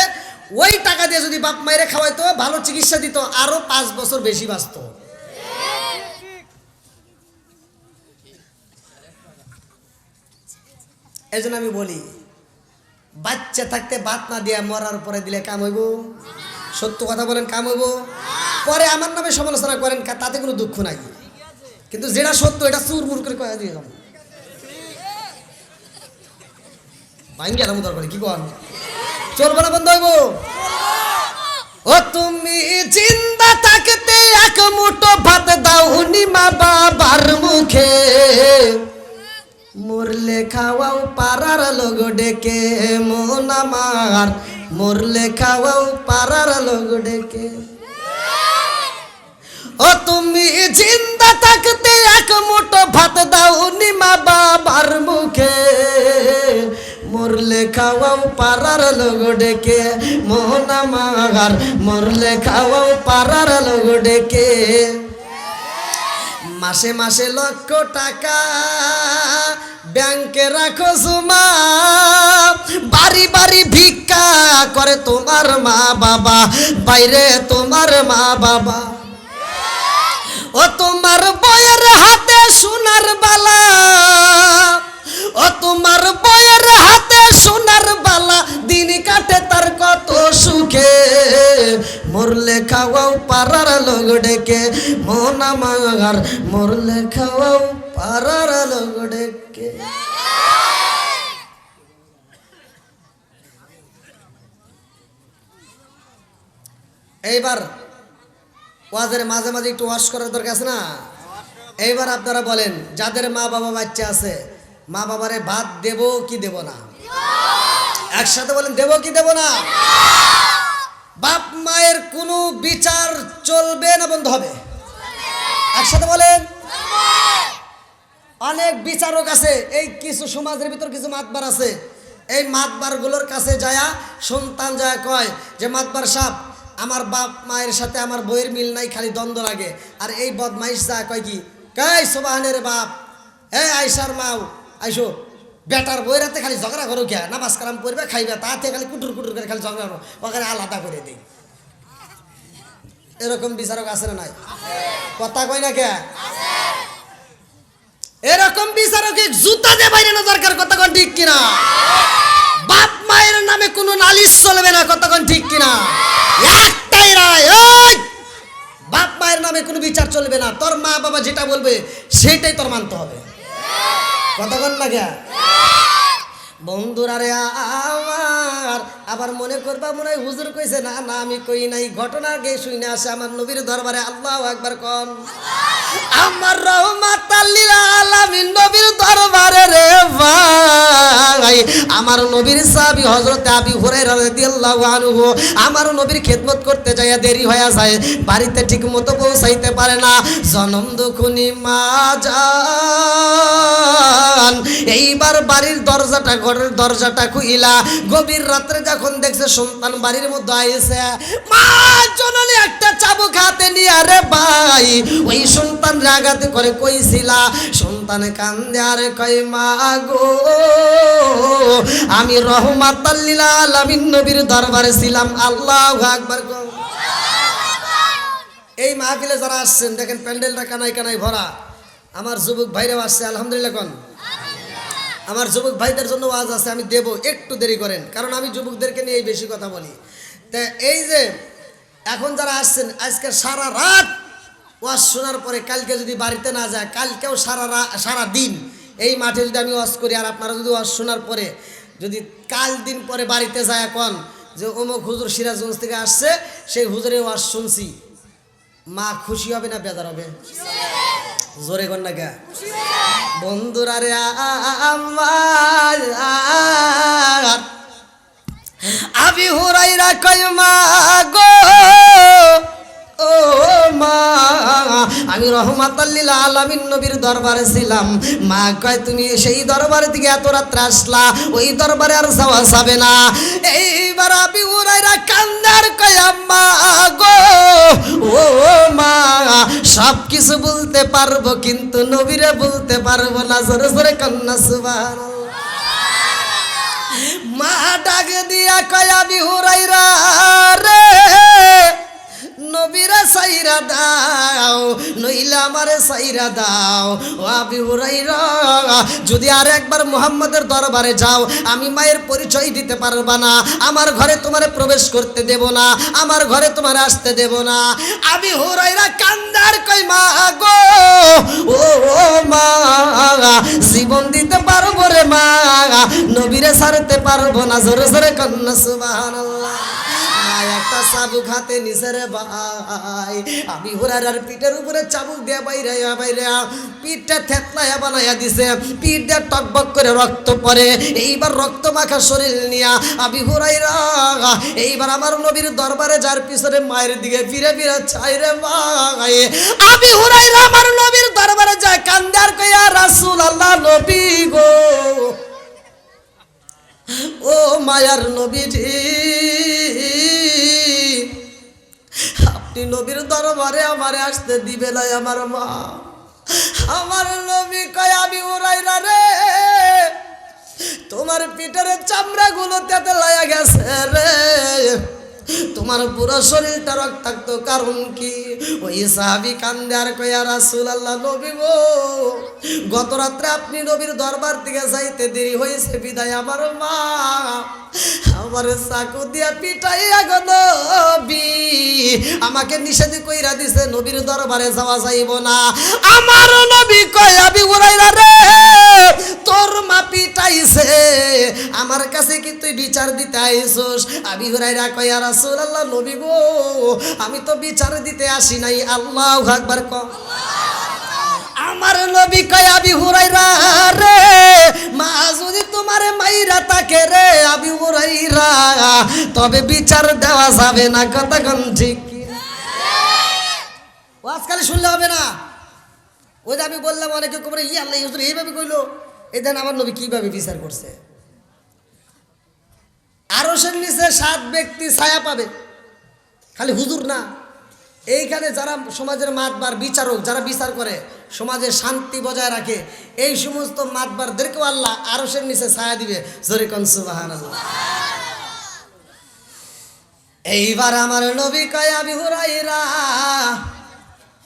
Speaker 1: ওই টাকা দিয়ে যদি বাপ মায়েরে খাওয়াইতো, ভালো চিকিৎসা দিত, আরো 5 বছর বেশি বাঁচত। এই জন্য আমি বলি, বাচ্চা থাকতে ভাত না দিয়া মরার পরে দিলে কাম হইব? সত্য কথা বলেন, কাম হইব? পরে আমার নামে সমালোচনা করেন, তাতে কোনো দুঃখ নাই, কিন্তু যেটা সত্য এটা চুরমুর করে কয়া দিয়ে যাবো। ভাঙ্গি আলাম দরকার কি কন, চলবো না, বন্ধ হইব? ও তুমি জিন্দা থাকতে এক মুঠো ভাত দাও নি মা বাবার মুখে, মরলে খাওয়াও পাড়ার লোক ডেকে, মন আমার মরলে খাওয়াও পাড়ার লোক ডেকে। ও তুমি জিন্দা থাকতে এক মুঠো ভাত দাও নি মা বাবার মুখে, মরলে খাওয়াও পাড়ার লোক ডেকে, মন আমার মরলে খাওয়াও পাড়ার লোক ডেকে। মাসে মাসে লক্ষ টাকা ব্যাংকে রাখো জমা, বাড়ি বাড়ি ভিক্ষা করে তোমার মা বাবা, বাইরে তোমার মা বাবা। ও তোমার বইয়ের হাতে সোনার বালা, ও তোমার বইয়ের হাতে সোনার বালা, দিন কাটে তার কত সুখে, মরলে খাওয়াও পাড়ার লোক ডেকে, মন আমার মরলে খাওয়াও পাড়ার লোক ডেকে। এইবার ওয়াজের মাঝে মাঝে একটু ওয়াশ করার দরকার আছে না? এইবার আপনারা বলেন, যাদের মা বাবা বাচ্চা আছে, মা বাবারে ভাত দেব কি দেব না? একসাথে বলেন, দেব কি দেব না? বাপ মায়ের কোনো বিচার চলবে না বন্ধ হবে? একসাথে বলেন। অনেক বিচারক আছে, এই কিছু সমাজের ভিতর কিছু মাতবার আছে, এই মাতবারগুলোর কাছে যায়া সন্তান যায় কয় যে মাতবার সাহেব, আমার বাপ মায়ের সাথে আমার বইয়ের মিল নাই, খালি দ্বন্দ্ব লাগে। আর এই বদমাইশ যা কয় কি, কই সোবাহানের বাপ, আইসার মাও আইসো, বেটার বইয়ের হাতে খালি ঝগড়া করো কে, নামাজ কালাম পড়বে খাইবে, তাতে খালি কুটুর কুটুর করে খালি ঝগড়া করো, ওখানে আলাদা করে দিই। এরকম বিচারক আছে না নাই? কথা কয় না কে? এরকম বিচারক জুতা দিয়ে বাইরে না দরকার, কথা কোন ঠিক কিনা? বাপ মায়ের নামে কোনো নালিশ চলবে না, কথা কোন ঠিক কিনা? একটাই রায়, ওই বাপ মায়ের নামে কোনো বিচার চলবে না, তোর মা বাবা যেটা বলবে সেটাই তোর মানতে হবে, কথা কোন না কে? বন্ধুরা রে আমার, আবার মনে করবা মনে হয় হুজুর কইছে, না না আমি কই নাই, ঘটনা গে শুনে আসে আমার নবীর দরবারে। আল্লাহু আকবার কোন। আমার রহমাতাল লিল আলামিন নবীর দরবারে রে ভাই, আমার নবীর সাহাবী হযরত আবু হুরায়রা রাদিয়াল্লাহু আনহু আমার নবীর খেদমত করতে যায় দেরি হয়ে যায়, বাড়িতে ঠিকমতো পৌঁছাইতে পারে না। জনম দুখুনি মা জান এইবার বাড়ির দরজাটা, ঘরের দরজাটা খুইলা গভীর রাত্রে যখন দেখছে সন্তান বাড়ির মধ্যে আইছে, মা জননী একটা চাবুক হাতে নিয়ে, আরে ভাই ওই সন্তান রাগাতে করে কইছিলা, সন্তান কান্দে আর কয় মা গো আমি রহমাতাল লিল আলামিন নবীর দরবারে ছিলাম। আল্লাহু আকবার। এই মাহফিলে যারা আসছেন দেখেন প্যান্ডেলটা কানাই কানাই ভরা, আমার যুবক ভাইরাও আসছে, আলহামদুলিল্লাহ কোন। আমার যুবক ভাইদের জন্য ওয়াজ আছে, আমি দেব, একটু দেরি করেন, কারণ আমি যুবকদেরকে নিয়ে বেশি কথা বলি। তা এই যে এখন যারা আসছেন, আজকে সারা রাত ওয়াজ শোনার পরে কালকে যদি বাড়িতে না যায়, কালকেও সারা দিন এই মাঠে যদি আমি ওয়াজ করি, আর আপনারা যদি ওয়াজ শোনার পরে যদি কাল দিন পরে বাড়িতে যায় এখন যে অমুক হুজুর সিরাজগঞ্জ থেকে আসছে, সেই হুজুরের ওয়াজ শুনছি, মা খুশি হবে না বেজার হবে? জোরে কর না কে? বন্ধুরা রে আমার আবি হুরাইরা কয় মা গো, ও মা, আমি রহমাতাল লিল আলামিন নবীর দরবারে ছিলাম। মা কয় তুমি সেই দরবারের দিকে এত রাত্রে আসলা, ওই দরবারে আর যাওয়া যাবে না। এইবার আবি হুরাইরা কান্দার কয় মা গো, ও মা, সব কিছু বলতে পারবো কিন্তু নবীরে বলতে পারবো না। জোরে জোরে কন্যা সুবহানাল্লাহ। মা ডাক দিয়া কয় আবি হুরাইরা রে, নবীরা সাইরা দাও, নইলে আমারে সাইরা দাও। ও আবি হুরাইরা, যদি আর একবার মুহাম্মাদের দরবারে যাও, আমি মায়ের পরিচয় দিতে পারবা না, আমার ঘরে তোমারে প্রবেশ করতে দেব না, আমার ঘরে তোমারে আসতে দেব না। আবি হুরাইরা কান্দার কই মা গো, ও মা, জীবন দিতে পারবো রে মা, নবীরে ছাড়তে পারবো না। জোরে জোরে কন্যা সুবহানাল্লাহ। একটা চাবুক হাতে নিছে রে ভাই, আবি হুরায়রার পিঠের উপরে চাবুক দিয়ে বাইরে পিঠটা থেতলায়া বানাইয়া দিছে, পিঠ দিয়ে টকবক করে রক্ত পড়ে। এইবার রক্ত মাখা শরীর নিয়া আবি হুরায়রা এইবার আমার নবীর দরবারে যার পিছনে মায়ের দিকে ফিরে ফিরে চাই রে ভাই। আবি হুরায়রা আমার নবীর দরবারে যায়, কান্দে আর কয় ইয়া রাসূলুল্লাহ, নবী গো, ও মায়ার নবীজি, আপনি নবীর দরবারে আমারে আসতে দিবে না আমার মা। আমার নবী কয় আবি হুরায়রা রে, তোমার পিঠের চামড়া গুলো তেতলায়া গেছে রে, তোমার পুরো শরীরটা রক্তাক্ত, কারণ কি? ওই সাহাবী কান্দে আর কয় ইয়া রাসূলুল্লাহ, নবী গো, গত রাত্রে আপনি নবীর দরবার থেকে যাইতে দেরি হয়েছে বিদায় আমার মা আমার চাকু দিয়া পিটাইয়া গো নবী আমাকে নিষেধ কইরা দিছে, নবীর দরবারে যাওয়া যাইব না। আমার নবী কয় আবি হুরায়রা রে, তোর মা পিটাইছে, আমার কাছে কি তুই বিচার দিতে আইছস? আবি হুরায়রা কয় ইয়া রাসূলুল্লাহ, নবী গো, আমি তো বিচার দিতে আসি নাই। আল্লাহু আকবার ক। আমার নবী কয় আবি হুরায়রা রে, মা যদি তোমারে মাইরা থাকে রে আবি হুরায়রা, তবে বিচার দেওয়া যাবে না। কথা কোন ঠিক কি? আজকাল শুনলে হবে না। ওই যে আমি বললাম অনেকে কবরে ই আল্লাহ হুজুর এইভাবে কইলো, এই দেন আমার নবী কিভাবে বিচার করছে। আরশের নিচে 7 ব্যক্তি ছায়া পাবে, খালি হুজুর না, এইখানে যারা সমাজের মাতবার বিচারক, যারা বিচার করে, সমাজে শান্তি বজায় রাখে, এই সমস্ত মাতবারদেরকেও আল্লাহ আরশের নিচে ছায়া দিবে। জোরে কোন সুবহানাল্লাহ। এইবার আমার নবী কয় আবি হুরায়রা,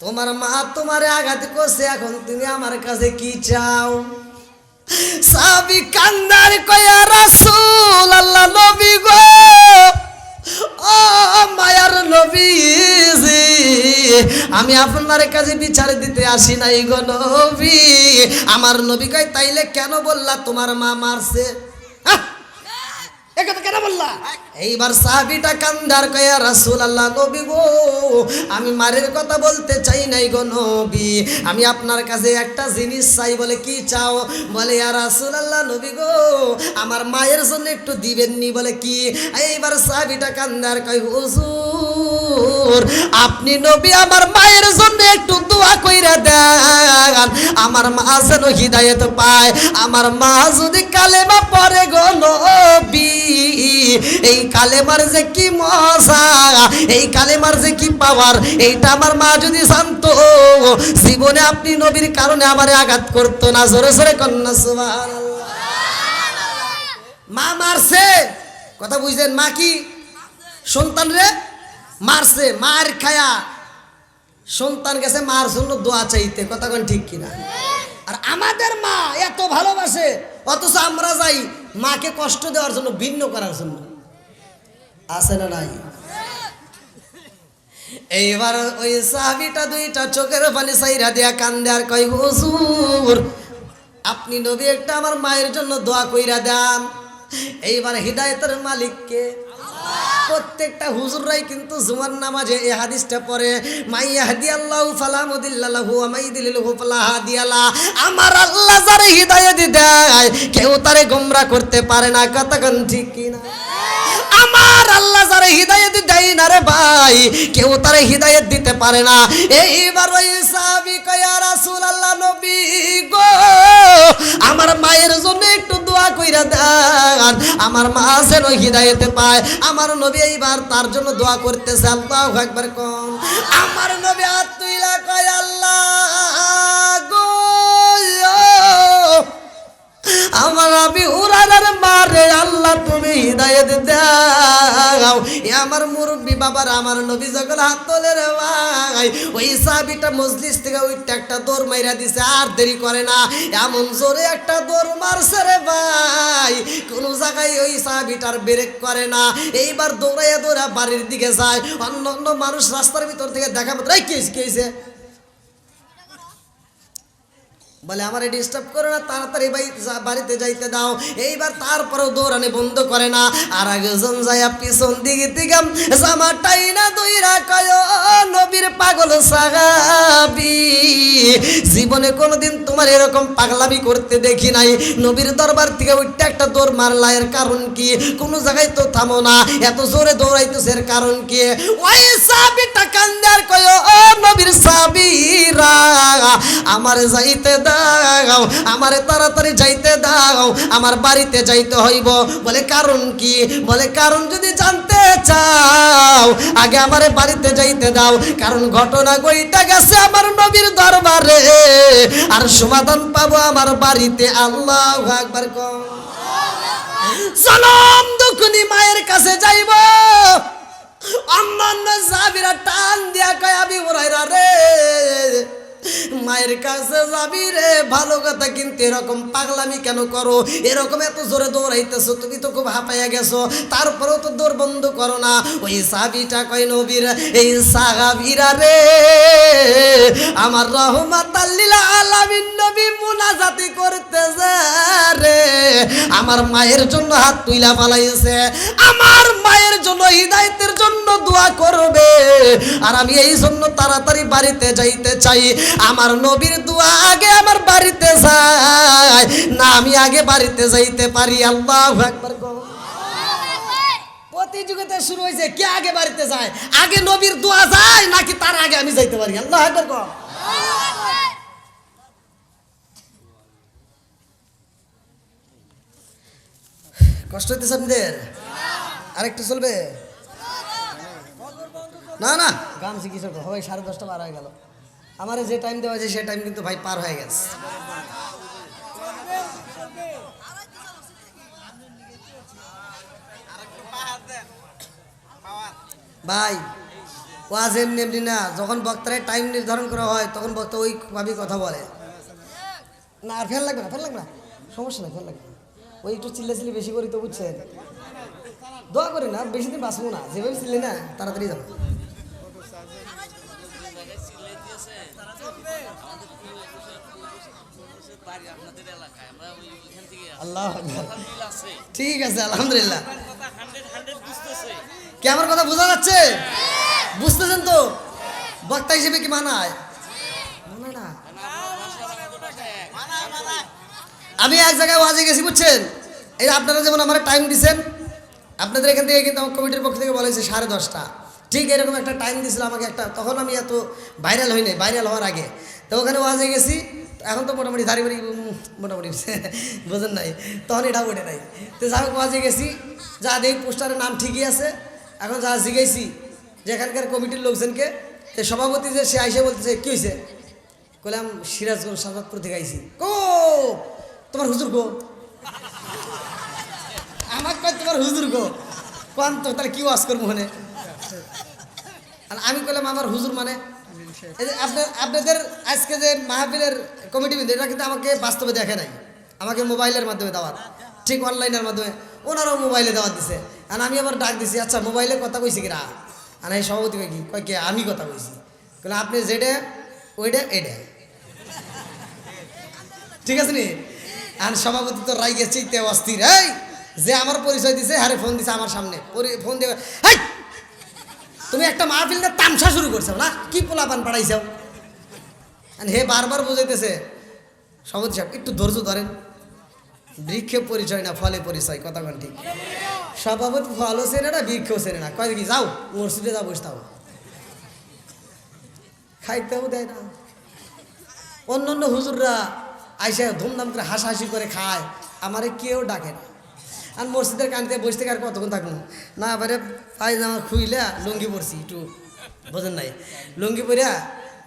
Speaker 1: তোমার মা তোমারে আঘাত করছে, এখন তুমি আমার কাছে কি চাও? সাহাবী কান্দার কয় ইয়া রাসূলুল্লাহ, নবী গো, ও মায়ার নবীজি, আমি আপনার কাছে বিচার দিতে আসি নাই গো নবী। আমার নবী কয় তাইলে কেন বললা তোমার মা মারছে? একথা কেন বললা? এইবার সাহাবীটা কান্দার কয় ইয়া রাসূলুল্লাহ, নবী গো, আমি মারের কথা বলতে চাই নাই গো নবী, আমি আপনার কাছে একটা জিনিস চাই। বলে কি চাও? বলে ইয়া রাসূলুল্লাহ, নবী গো, আমার মায়ের জন্য একটু দিবেননি। বলে কি? এইবার সাহাবীটা কান্দার কয় হুজুর, আপনি নবী আমার মায়ের জন্য একটু দোয়া কইরা দেন, আমার মা যেন হিদায়াত পায়, আমার মা যদি কালেমা পড়ে গো নবী, এই কালেমার যে কি মজা, এই কালেমার যে কি পাওয়ার, এইটা আমার মা যদি জানতো, জীবনে আপনি নবীর কারণে আমারে আঘাত করতো না। জোরে জোরে কন্যা সুবহানাল্লাহ। মা মারছে, কথা বুঝলেন? মা কি সন্তান রে মারছে, মার খায়া সন্তান গেছে মার জন্য দোয়া চাইতে। কথা কোন ঠিক কিনা? আর আমাদের মা এত ভালোবাসে, অথচ আমরা যাই মাকে কষ্ট দেওয়ার জন্য, ভিন্ন করার জন্য। আছে না নাই? এইবার ওই সাহাবীটা দুইটা চোখের পানি সাইরা দিয়া কান্দে আর কয় হুজুর, আপনি নবী একটা আমার মায়ের জন্য দোয়া কইরা দেন। এইবার হিদায়াতের মালিককে প্রত্যেকটা হুজুররাই কিন্তু জুমার নামাজে এই হাদিসটা পড়ে, মাইয়াহদিয়াল্লাহু ফালা মুদিল্লা লাহু ওয়া মাইয়ুদ্লিলহু ফালা হাদিয়া লা। আমার আল্লাহ যারে হিদায়াত দেয় কেউ তারে গোমরা করতে পারে না। কথা কোন ঠিক কি না? আমার আল্লাহ যারা হিদায়াত দেয় না রে ভাই, কেউ তারে হিদায়াত দিতে পারে না। এইবার ওই সাহাবী কয় ইয়া রাসূলুল্লাহ, নবী গো, আমার মায়ের জন্য একটু দোয়া কইরা দেন, আমার মা যেন হিদায়াতে পায়। আমার নবী এইবার তার জন্য দোয়া করতেছে। আল্লাহু আকবার কোন। আমার নবী হাত তুইলা কয় আল্লাহ গো, আমার আবি হুরায়রার মারে আল্লাহ তুমি হিদায়াত দাও। আমার মুরব্বী বাবার আমার নবী যখন হাত তোলে রে ভাই, ওই সাহাবীটা মজলিস থেকে ওইটা একটা দৌড় মাইরা দিছে, আর দেরি করে না, এমন জোরে একটা দৌড় মারছে রে ভাই, কোন জায়গায় ওই সাহাবীটার ব্রেক করে না। এইবার দৌড়াইয়া দৌড়া বাড়ির দিকে যায়। অন্য অন্য মানুষ রাস্তার ভিতর থেকে দেখা মাত্র কি হয়েছে বলে আমারে ডিস্টার্ব করো না, তাড়াতাড়ি বাড়িতে যাইতে দাও। এইবার তারপরেও দৌড়ানি বন্ধ করে না। আর একজন যাইয়া পিছন দিকে দিকে জামাটাই না দইরা কয় নবীর পাগল সাহাবী, জীবনে কোনোদিন তোমার এরকম পাগলামি করতে দেখি নাই। নবীর দরবার থেকে ওইটা একটা দৌড় মারলা, এর কারণ কি? কোনো জায়গায় তো থামো না, এত জোরে দৌড়াইতেছে, এর কারণ কি? ওই সাহাবীটা কান্দে আর কয় ও নবীর সাহাবীরা, আমার যাইতে দাও, আমারে তাড়াতাড়ি যাইতে দাও, আমার বাড়িতে যাইতে হইব। বলে কারণ কি? বলে কারণ যদি জানতে চাও আগে আমারে বাড়িতে যাইতে দাও, কারণ ঘটনা কইটা গেছে আমার নবীর দরবারে, আর সমাধান পাবো আমার বাড়িতে। আল্লাহু আকবার কোন। সালাম দুখনি মায়ের কাছে যাইব। অন্যান্য সাহাবীরা টান দিয়া কয় আবি হুরায়রা রে, মায়ের কাছে যাবি রে, ভালো কথা, কিন্তু এরকম পাগলামি কেন করো? এরকম এত জোরে দৌড়াইতেছো, তুমি তো খুব হাঁপাইয়া গেছো, তারপরেও তো দৌড় বন্ধ করো না। ওই সাহাবীটা কয় নবীর এই সাহাবীরা রে, আমার রহমাতাল লিল আলামিন নবী মুনাজাতি করতেছে রে, আমার মায়ের জন্য হাত তুইলা পালাইছে, আমার মায়ের জন্য হিদায়াতের জন্য দোয়া করবে, আর আমি এই জন্য তাড়াতাড়ি বাড়িতে যাইতে চাই। আমার নবীর দোয়া আগে আমার বাড়িতে যায় না, আমি আগে বাড়িতে যাইতে পারি। আল্লাহু আকবার। প্রতিযোগিতা শুরু হয়েছে, কে আগে বাড়িতে যায়? আগে নবীর দোয়া যায় নাকি তার আগে আমি যাইতে পারি? আল্লাহু আকবার। কষ্ট হইতেছে আপনাদের? আরেকটু চলবে না? না গান শিখিস ভাই, 10:30 পার হয়ে গেল। আমার যে টাইম দেওয়া হয়েছে সে টাইম কিন্তু ভাই পার হয়ে গেছে। ভাই ওয়াজ এমনি এমনি না, যখন বক্তার টাইম নির্ধারণ করা হয় তখন বক্তা ওইভাবেই কথা বলে না। আর ফেল লাগবে না, ফেল লাগবে না, সমস্যা নেই, ফেল লাগবে না। ওই একটু চিল্লাচিল্লি বেশি করি তো, বুঝছেন? দোয়া করি না, বেশি দিন বাঁচবো না, যেভাবে চিল্লি না তাড়াতাড়ি যাবো। আল্লাহ ঠিক আছে, আলহামদুলিল্লাহ। কি আমার কথা বোঝা যাচ্ছে? বুঝতেছেন তো? বক্তা হিসেবে কি মানায়? মানায় না। আমি এক জায়গায় ওয়াজে গেছি, বুঝছেন? এই আপনারা যেমন আমার টাইম দিচ্ছেন, আপনাদের এখান থেকে কিন্তু আমার কমিটির পক্ষ থেকে বলেছে 10:30, ঠিক এরকম একটা টাইম দিয়েছিল আমাকে একটা। তখন আমি এত ভাইরাল হই নাই, ভাইরাল হওয়ার আগে। তো ওখানে ওয়াজে গেছি, এখন তো মোটামুটি দাঁড়িয়ে মোটামুটি বোঝেন নাই, তখন এটা ওঠে নাই। তো যাই হোক ওয়াজে গেছি, যা দেখি পোস্টারের নাম ঠিকই আছে। এখন যা জিজ্ঞাসি যে এখানকার কমিটির লোকজনকে, তো সভাপতি যে সে আইসে বলতেছে কী হয়েছে? বললাম সিরাজগঞ্জ সাজাদপুর থেকে আইসি। কো তোমার হুজুর গো? আমার কয় তোমার হুজুর গো? কোন তো তাহলে কি ওয়াজ করবো মনে? আর আমি বললাম আমার হুজুর মানে আপনাদের আজকে যে মাহফিলের কমিটি, এটা কিন্তু আমাকে বাস্তবে দেখে নাই, আমাকে মোবাইলের মাধ্যমে দাওয়াত, ঠিক অনলাইনের মাধ্যমে ওনারাও মোবাইলে দাওয়াত দিছে। আর আমি আবার ডাক দিছি, আচ্ছা মোবাইলে কথা কইছি কিরা? আর এই সভাপতি কই কি কয় কে? আমি কথা কইছি। বলে আপনি যেটা ওইটা এটা ঠিক আছে নি? আর সভাপতি তো রাই গেছে অস্থির, এই যে আমার পরিচয় দিছে হারে ফোন দিছে আমার সামনে, ফোন দিয়ে তুমি একটা মাহফিল না তামসা শুরু করছো না, কি পোলাপান পাঠাইছ? হে বারবার বুঝাইতেছে, সভাপতি সাহেব একটু ধৈর্য ধরেন, বৃক্ষে পরিচয় না ফলে পরিচয়, কথা বলেন ঠিক। সভাপতি ফলও চেনে না, বৃক্ষও চেনে না, কয় কি যাও মসজিদে যাও, বসতাও, খাইতেও দেয় না। অন্য অন্য হুজুররা আইসা ধুমধাম করে হাসাহাসি করে খায়, আমারে কেউ ডাকে না। আর মসজিদের কানতে বসে থেকে আর কতক্ষণ থাকবো না, এবারে পায়জামা খুইলা লুঙ্গি পরছি, একটু বোঝেন নাই, লুঙ্গি পরিয়া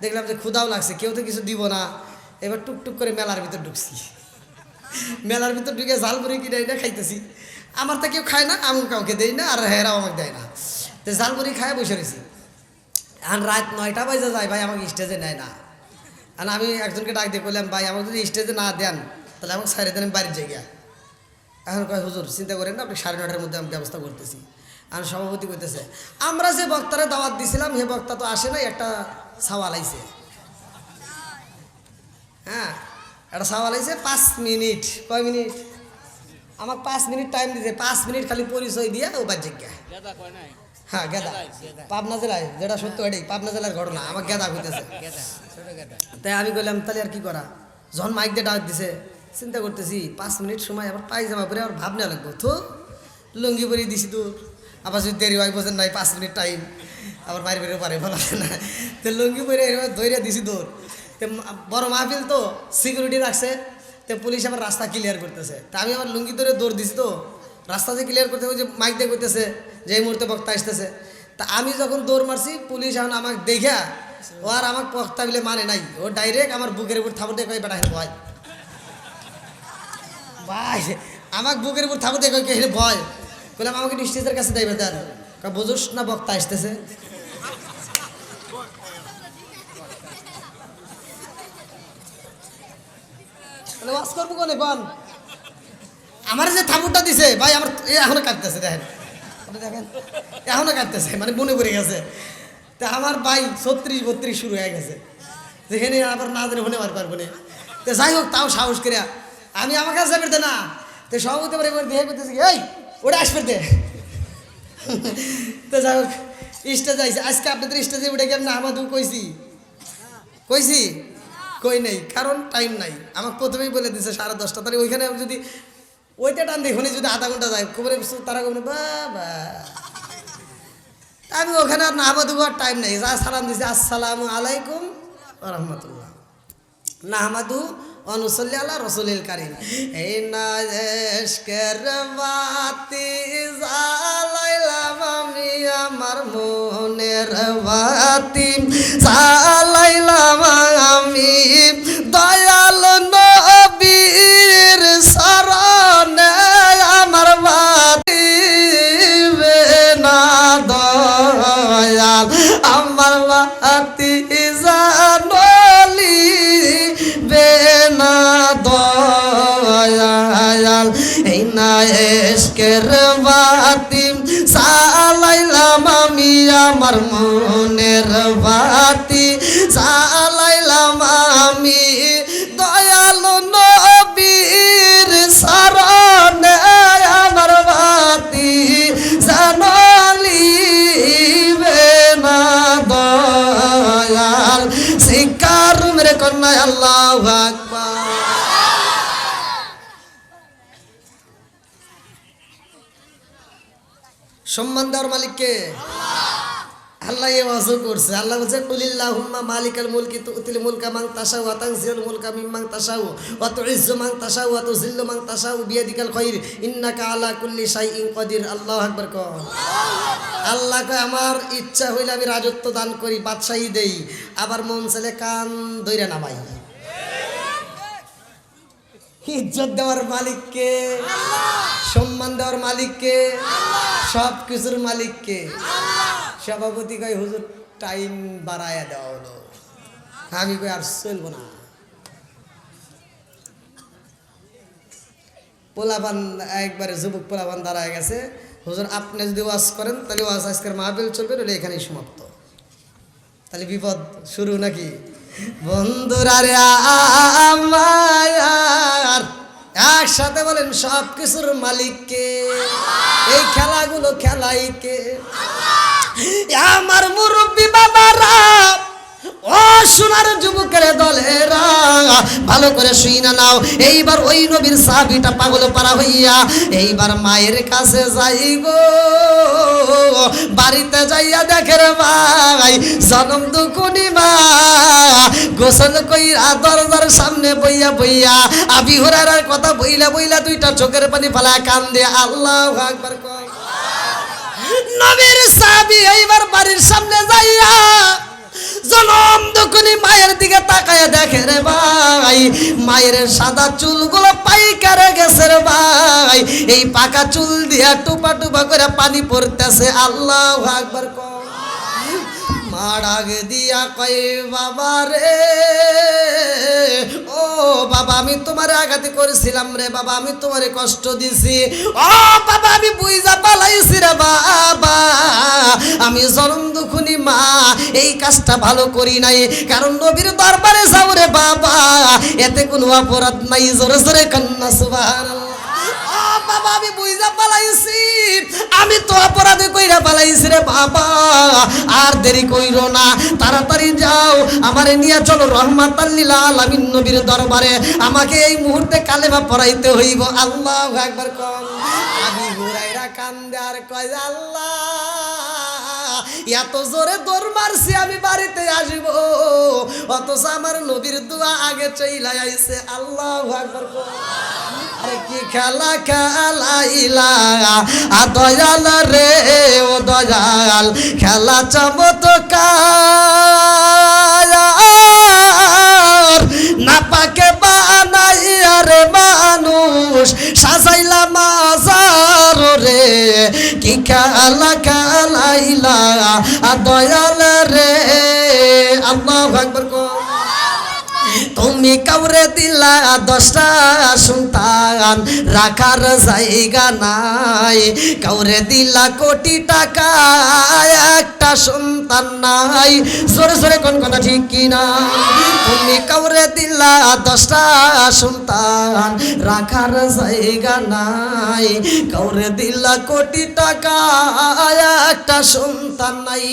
Speaker 1: দেখলাম যে ক্ষুদাও লাগছে, কেউ তো কিছু দিব না, এবার টুকটুক করে মেলার ভিতর ঢুকছি। মেলার ভিতর ঢুকে ঝালমুড়ি কিনে না খাইতেছি, আমার তো কেউ খায় না, আমি কাউকে দেই না, আর হেরাও আমাকে দেয় না, তো ঝালমুড়ি খায় বসে রয়েছি। এখন রাত 9টা বাজে যায়, ভাই আমাকে স্টেজে নেয় না। আর আমি একজনকে ডাক দিয়ে বললাম, ভাই আমাকে যদি স্টেজে না দেন তাহলে আমাকে 9:30 আমি বাড়ির জায়গা। এখন কয় হুজুর চিন্তা করেন না, আপনি 9:30টার মধ্যে আমি ব্যবস্থা করতেছি। আর সভাপতি করতেছে, আমরা যে বক্তারে দাওয়াত দিছিলাম সে বক্তা তো আসে নাই, একটা সাওয়াল আইছে। হ্যাঁ, একটা সাওয়াল আইছে 5 মিনিট, কয় মিনিট, আমাকে 5 মিনিট টাইম দিতে, 5 মিনিট খালি পরিচয় দিয়ে ও বাদ জায়গা। হ্যাঁ গেদা, পাবনা জেলায়, যেটা সত্য এটাই পাবনা জেলার ঘটনা, আমার গেদা হইতেছে। তাই আমি বললাম তাহলে আর কি করা, যখন মাইক দিয়ে ডাক দিছে চিন্তা করতেছি 5 মিনিট সময়, আবার পায়জামা পরে আবার ভাবনা লাগবো, তো লুঙ্গি পরিয়ে দিছি দূর, আবার যদি দেরি হয় বোঝেন নাই 5 মিনিট টাইম, আবার বাইরে বেরো পারে বলা না, তো লুঙ্গি পরে ধৈর্য দিছি দূর। তো বড় মাহফিল তো সিকিউরিটি রাখছে, তো পুলিশ আবার রাস্তা ক্লিয়ার করতেছে, তা আমি আবার লুঙ্গি ধরে দৌড় দিছি, তো রাস্তা যে ক্লিয়ার করতে যে মাইক দিয়ে করতেছে যে এই মুহূর্তে বক্তা আসতেছে, তা আমি যখন দৌড় মারছি পুলিশ এখন আমাকে দেখা ও আর আমাকে বক্তা বলে মানে নাই, ও ডাইরেক্ট আমার বুকের উপর থাপড় দিয়ে কয় বেটা হেন ভয়, ভাই আমাকে বুকের উপর থাপড় দিয়ে কয় হেন ভয়, বললাম আমাকে স্টেজের কাছে দেবে দেন, বুঝোস না বক্তা আসতেছে। ওয়াজ করবো কোনে কোন, আমার যে থাপুরটা দিছে ভাই আমার এখনো কাঁদতেছে, দেখেন দেখেন এখনো কাঁদতেছে, মানে মনে পড়ে গেছে। তা আমার ভাই 36-32 শুরু হয়ে গেছে, যেখানে আবার না জানে হনে পারবো না। তো যাই হোক তাও সাহস করে আমি আমার কাছে যাবে না, তো সভাপতি এবার এবার দেখে করতেছি এই ওটা আসবে দে। তো যাই হোক স্টেজে আইসি, আজকে আপনাদের স্টেজে উঠে গেলাম না, আমাদু কইছি কইছি কই নেই, কারণ টাইম নাই, আমাকে প্রথমেই বলে দিছে 10:30, তাহলে ওইখানে আমি যদি ওইটা টান দেখুন যদি আধা ঘন্টা যায় খবরে তারা কবে বাবা, আমি ওখানে আর নাহমাদু আর টাইম নেই, যা সালাম দিছে আসসালামু আলাইকুম ওয়া রাহমাতুল্লাহ, নাহমাদু অনুসল্লি আলা রসুলিল কারীম। এই না এশকের বাতি জ্বালাইলাম আমি আমার মনের বাতি, জ্বালাইলাম আমি দয়াল নবীর শরণে আমার বাতি না দয়াল, আমার বাতি জানলি বেনা দয়াল, এই না এশকের বাতি জ্বালাইলাম আমি আমার মনের বাতি, জ্বালাইলাম আমি দয়াল নবীর শরণে আমার বাতি জানলি বেনা দয়াল, শিকার মেরে কন্যায় আল্লাহু আকবার। সম্মান দেওয়ার মালিককে আল্লাহ ওয়াজু করছে, আল্লাহ বলছে কুলিল্লাহুম্মা মালিকাল মুলকি তুতিল মুলকা মান তাশাউ ওয়া তানজিউল মুলকা মিম্মান তাশাউ ওয়া তুইজ্জু মান তাশাউ ওয়া তুযিল্লু মান তাশাউ বিয়াদিকাল খায়র ইন্নাকা আলা কুল্লি শাইইন কাদির। আল্লাহু আকবার কর। আল্লাহ কয় আমার ইচ্ছা হইলে আমি রাজত্ব দান করি, বাদশাহী দেই, আবার মন চাইলে কান ধইরা নামাই। ইজ্জত দেওয়ার মালিককে, সম্মান দেওয়ার মালিককে, সব কিছুর মালিককে। সভাপতি কয় হুজুর টাইম বাড়ায়া দেওয়া হলো, আমি কই আর চলবো না। পোলাপান একবারে যুবক পোলাপান দাঁড়ায় গেছে, হুজুর আপনি যদি ওয়াজ করেন তাহলে ওয়াজ আজকের মাহফিল চলবে, নাহলে এখানেই সমাপ্ত। তাহলে বিপদ শুরু নাকি? বন্ধুরা রে আমার একসাথে বলেন সব কিছুর মালিককে, এই খেলাগুলো খেলাইকে আমার মুরব্বী বাবারা, ও সোনার যুবকের দলেরা, ভালো করে শুইনা নাও। এইবার ওই নবীর সাহাবীটা পাগল পারা হইয়া এইবার মায়ের কাছে যাই গো, বাড়িতে যাইয়া দেখে রে ভাই জনম দুকুনি মা গোসল কইরা দরজার সামনে বইয়া বইয়া আবি হুরায়রার কথা বইলা বইলা দুইটা চোখের পানি ফালা কান্দে। আল্লাহু আকবার কও। নবীর সাহাবী এইবার বাড়ির সামনে যাইয়া জনম দুকুনি মায়ের দিকে তাকায় দেখে রে ভাই মায়ের সাদা চুলগুলো পাইকারে গেছে রে ভাই, এই পাকা চুল দিয়া টুপা টুপা করে পানি পড়তেছে। আল্লাহু আকবার কও। মা ডাক দিয়া কয় বাবা রে, ও বাবা আমি তোমারে আঘাত করেছিলাম রে বাবা, আমি তোমারে কষ্ট দিছি। ও বাবা আমি বুইজা পালাইছি রে বাবা, আমি জনম দুখুনি মা এই কাজটা ভালো করি নাই, কারণ নবীর দরবারে যাও রে বাবা, এতে কোনো অপরাধ নাই। জোরে জোরে কান্না সুবহানাল্লাহ। ও বাবা আমি বুইজা পালাইছি, আমি তো অপরাধে কইরা পালাইছি রে বাবা, আর দেরি কইরো না, তাড়াতাড়ি যাও আমারে নিয়ে চলো রহমাতাল লিল আলামিন নবীর দরবারে, আমাকে এই মুহূর্তে কালেমা পড়াইতে হইব। আল্লাহু আকবার কও। আবি হুরায়রা কান্দে আর কয় আল্লাহ এত জোরে দৌড় মারছি আমি বাড়িতে আসব, অথচ আমার নবীর দোয়া আগে চইলাই আইছে। আল্লাহু আকবার কও। আরে কি খেলা খেলাইলা দয়াল রে ও দয়াল, খেলা চমৎকার না পাকে বানাইয়া রে মানুষ সাজাইলা মাজার রে, কি খেলা খেলাইলা দয়াল রে। আল্লাহু আকবার কও। তুমি কাউরে দিলা 10টা সন্তান রাখার জায়গা নাই, কাউরে দিলা কোটি টাকা একটা সন্তান নাই। জোরে জোরে কোন কথা ঠিক কিনা? তুমি কাউরে দিলা 10টা সন্তান রাখার জায়গা নাই, কাউরে দিলা কোটি টাকা একটা সন্তান নাই।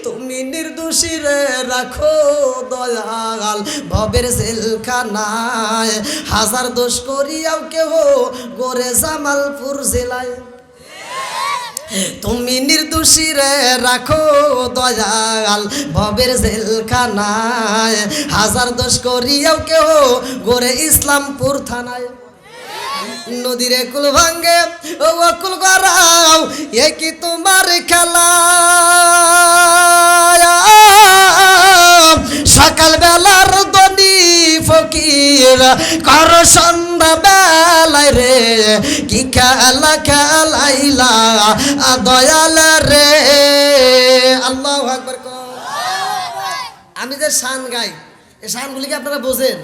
Speaker 1: তুমি নির্দোষী রে রাখো দয়াল ভবের জেলখানায়, হাজার দোষ করিয়াও কেহ গোরে জামালপুর জেলায়। তুমি নির্দোষী রে রাখো দয়াল ভবের জেলখানায়, হাজার দোষ করিয়াও কেহ গোরে ইসলামপুর থানায়। নদীরে কুল ভাঙ্গে ও কুল গড়াও, এ কি তোমার খেলা? সকাল বেলার দনি ফকির কর সন্ধ্যা বেলায় রে, কি খেলা খেলাইলা দয়াল রে। আল্লাহু আকবার কও। আমি যে শান গাই এই শানগুলিকে আপনারা বোঝেন?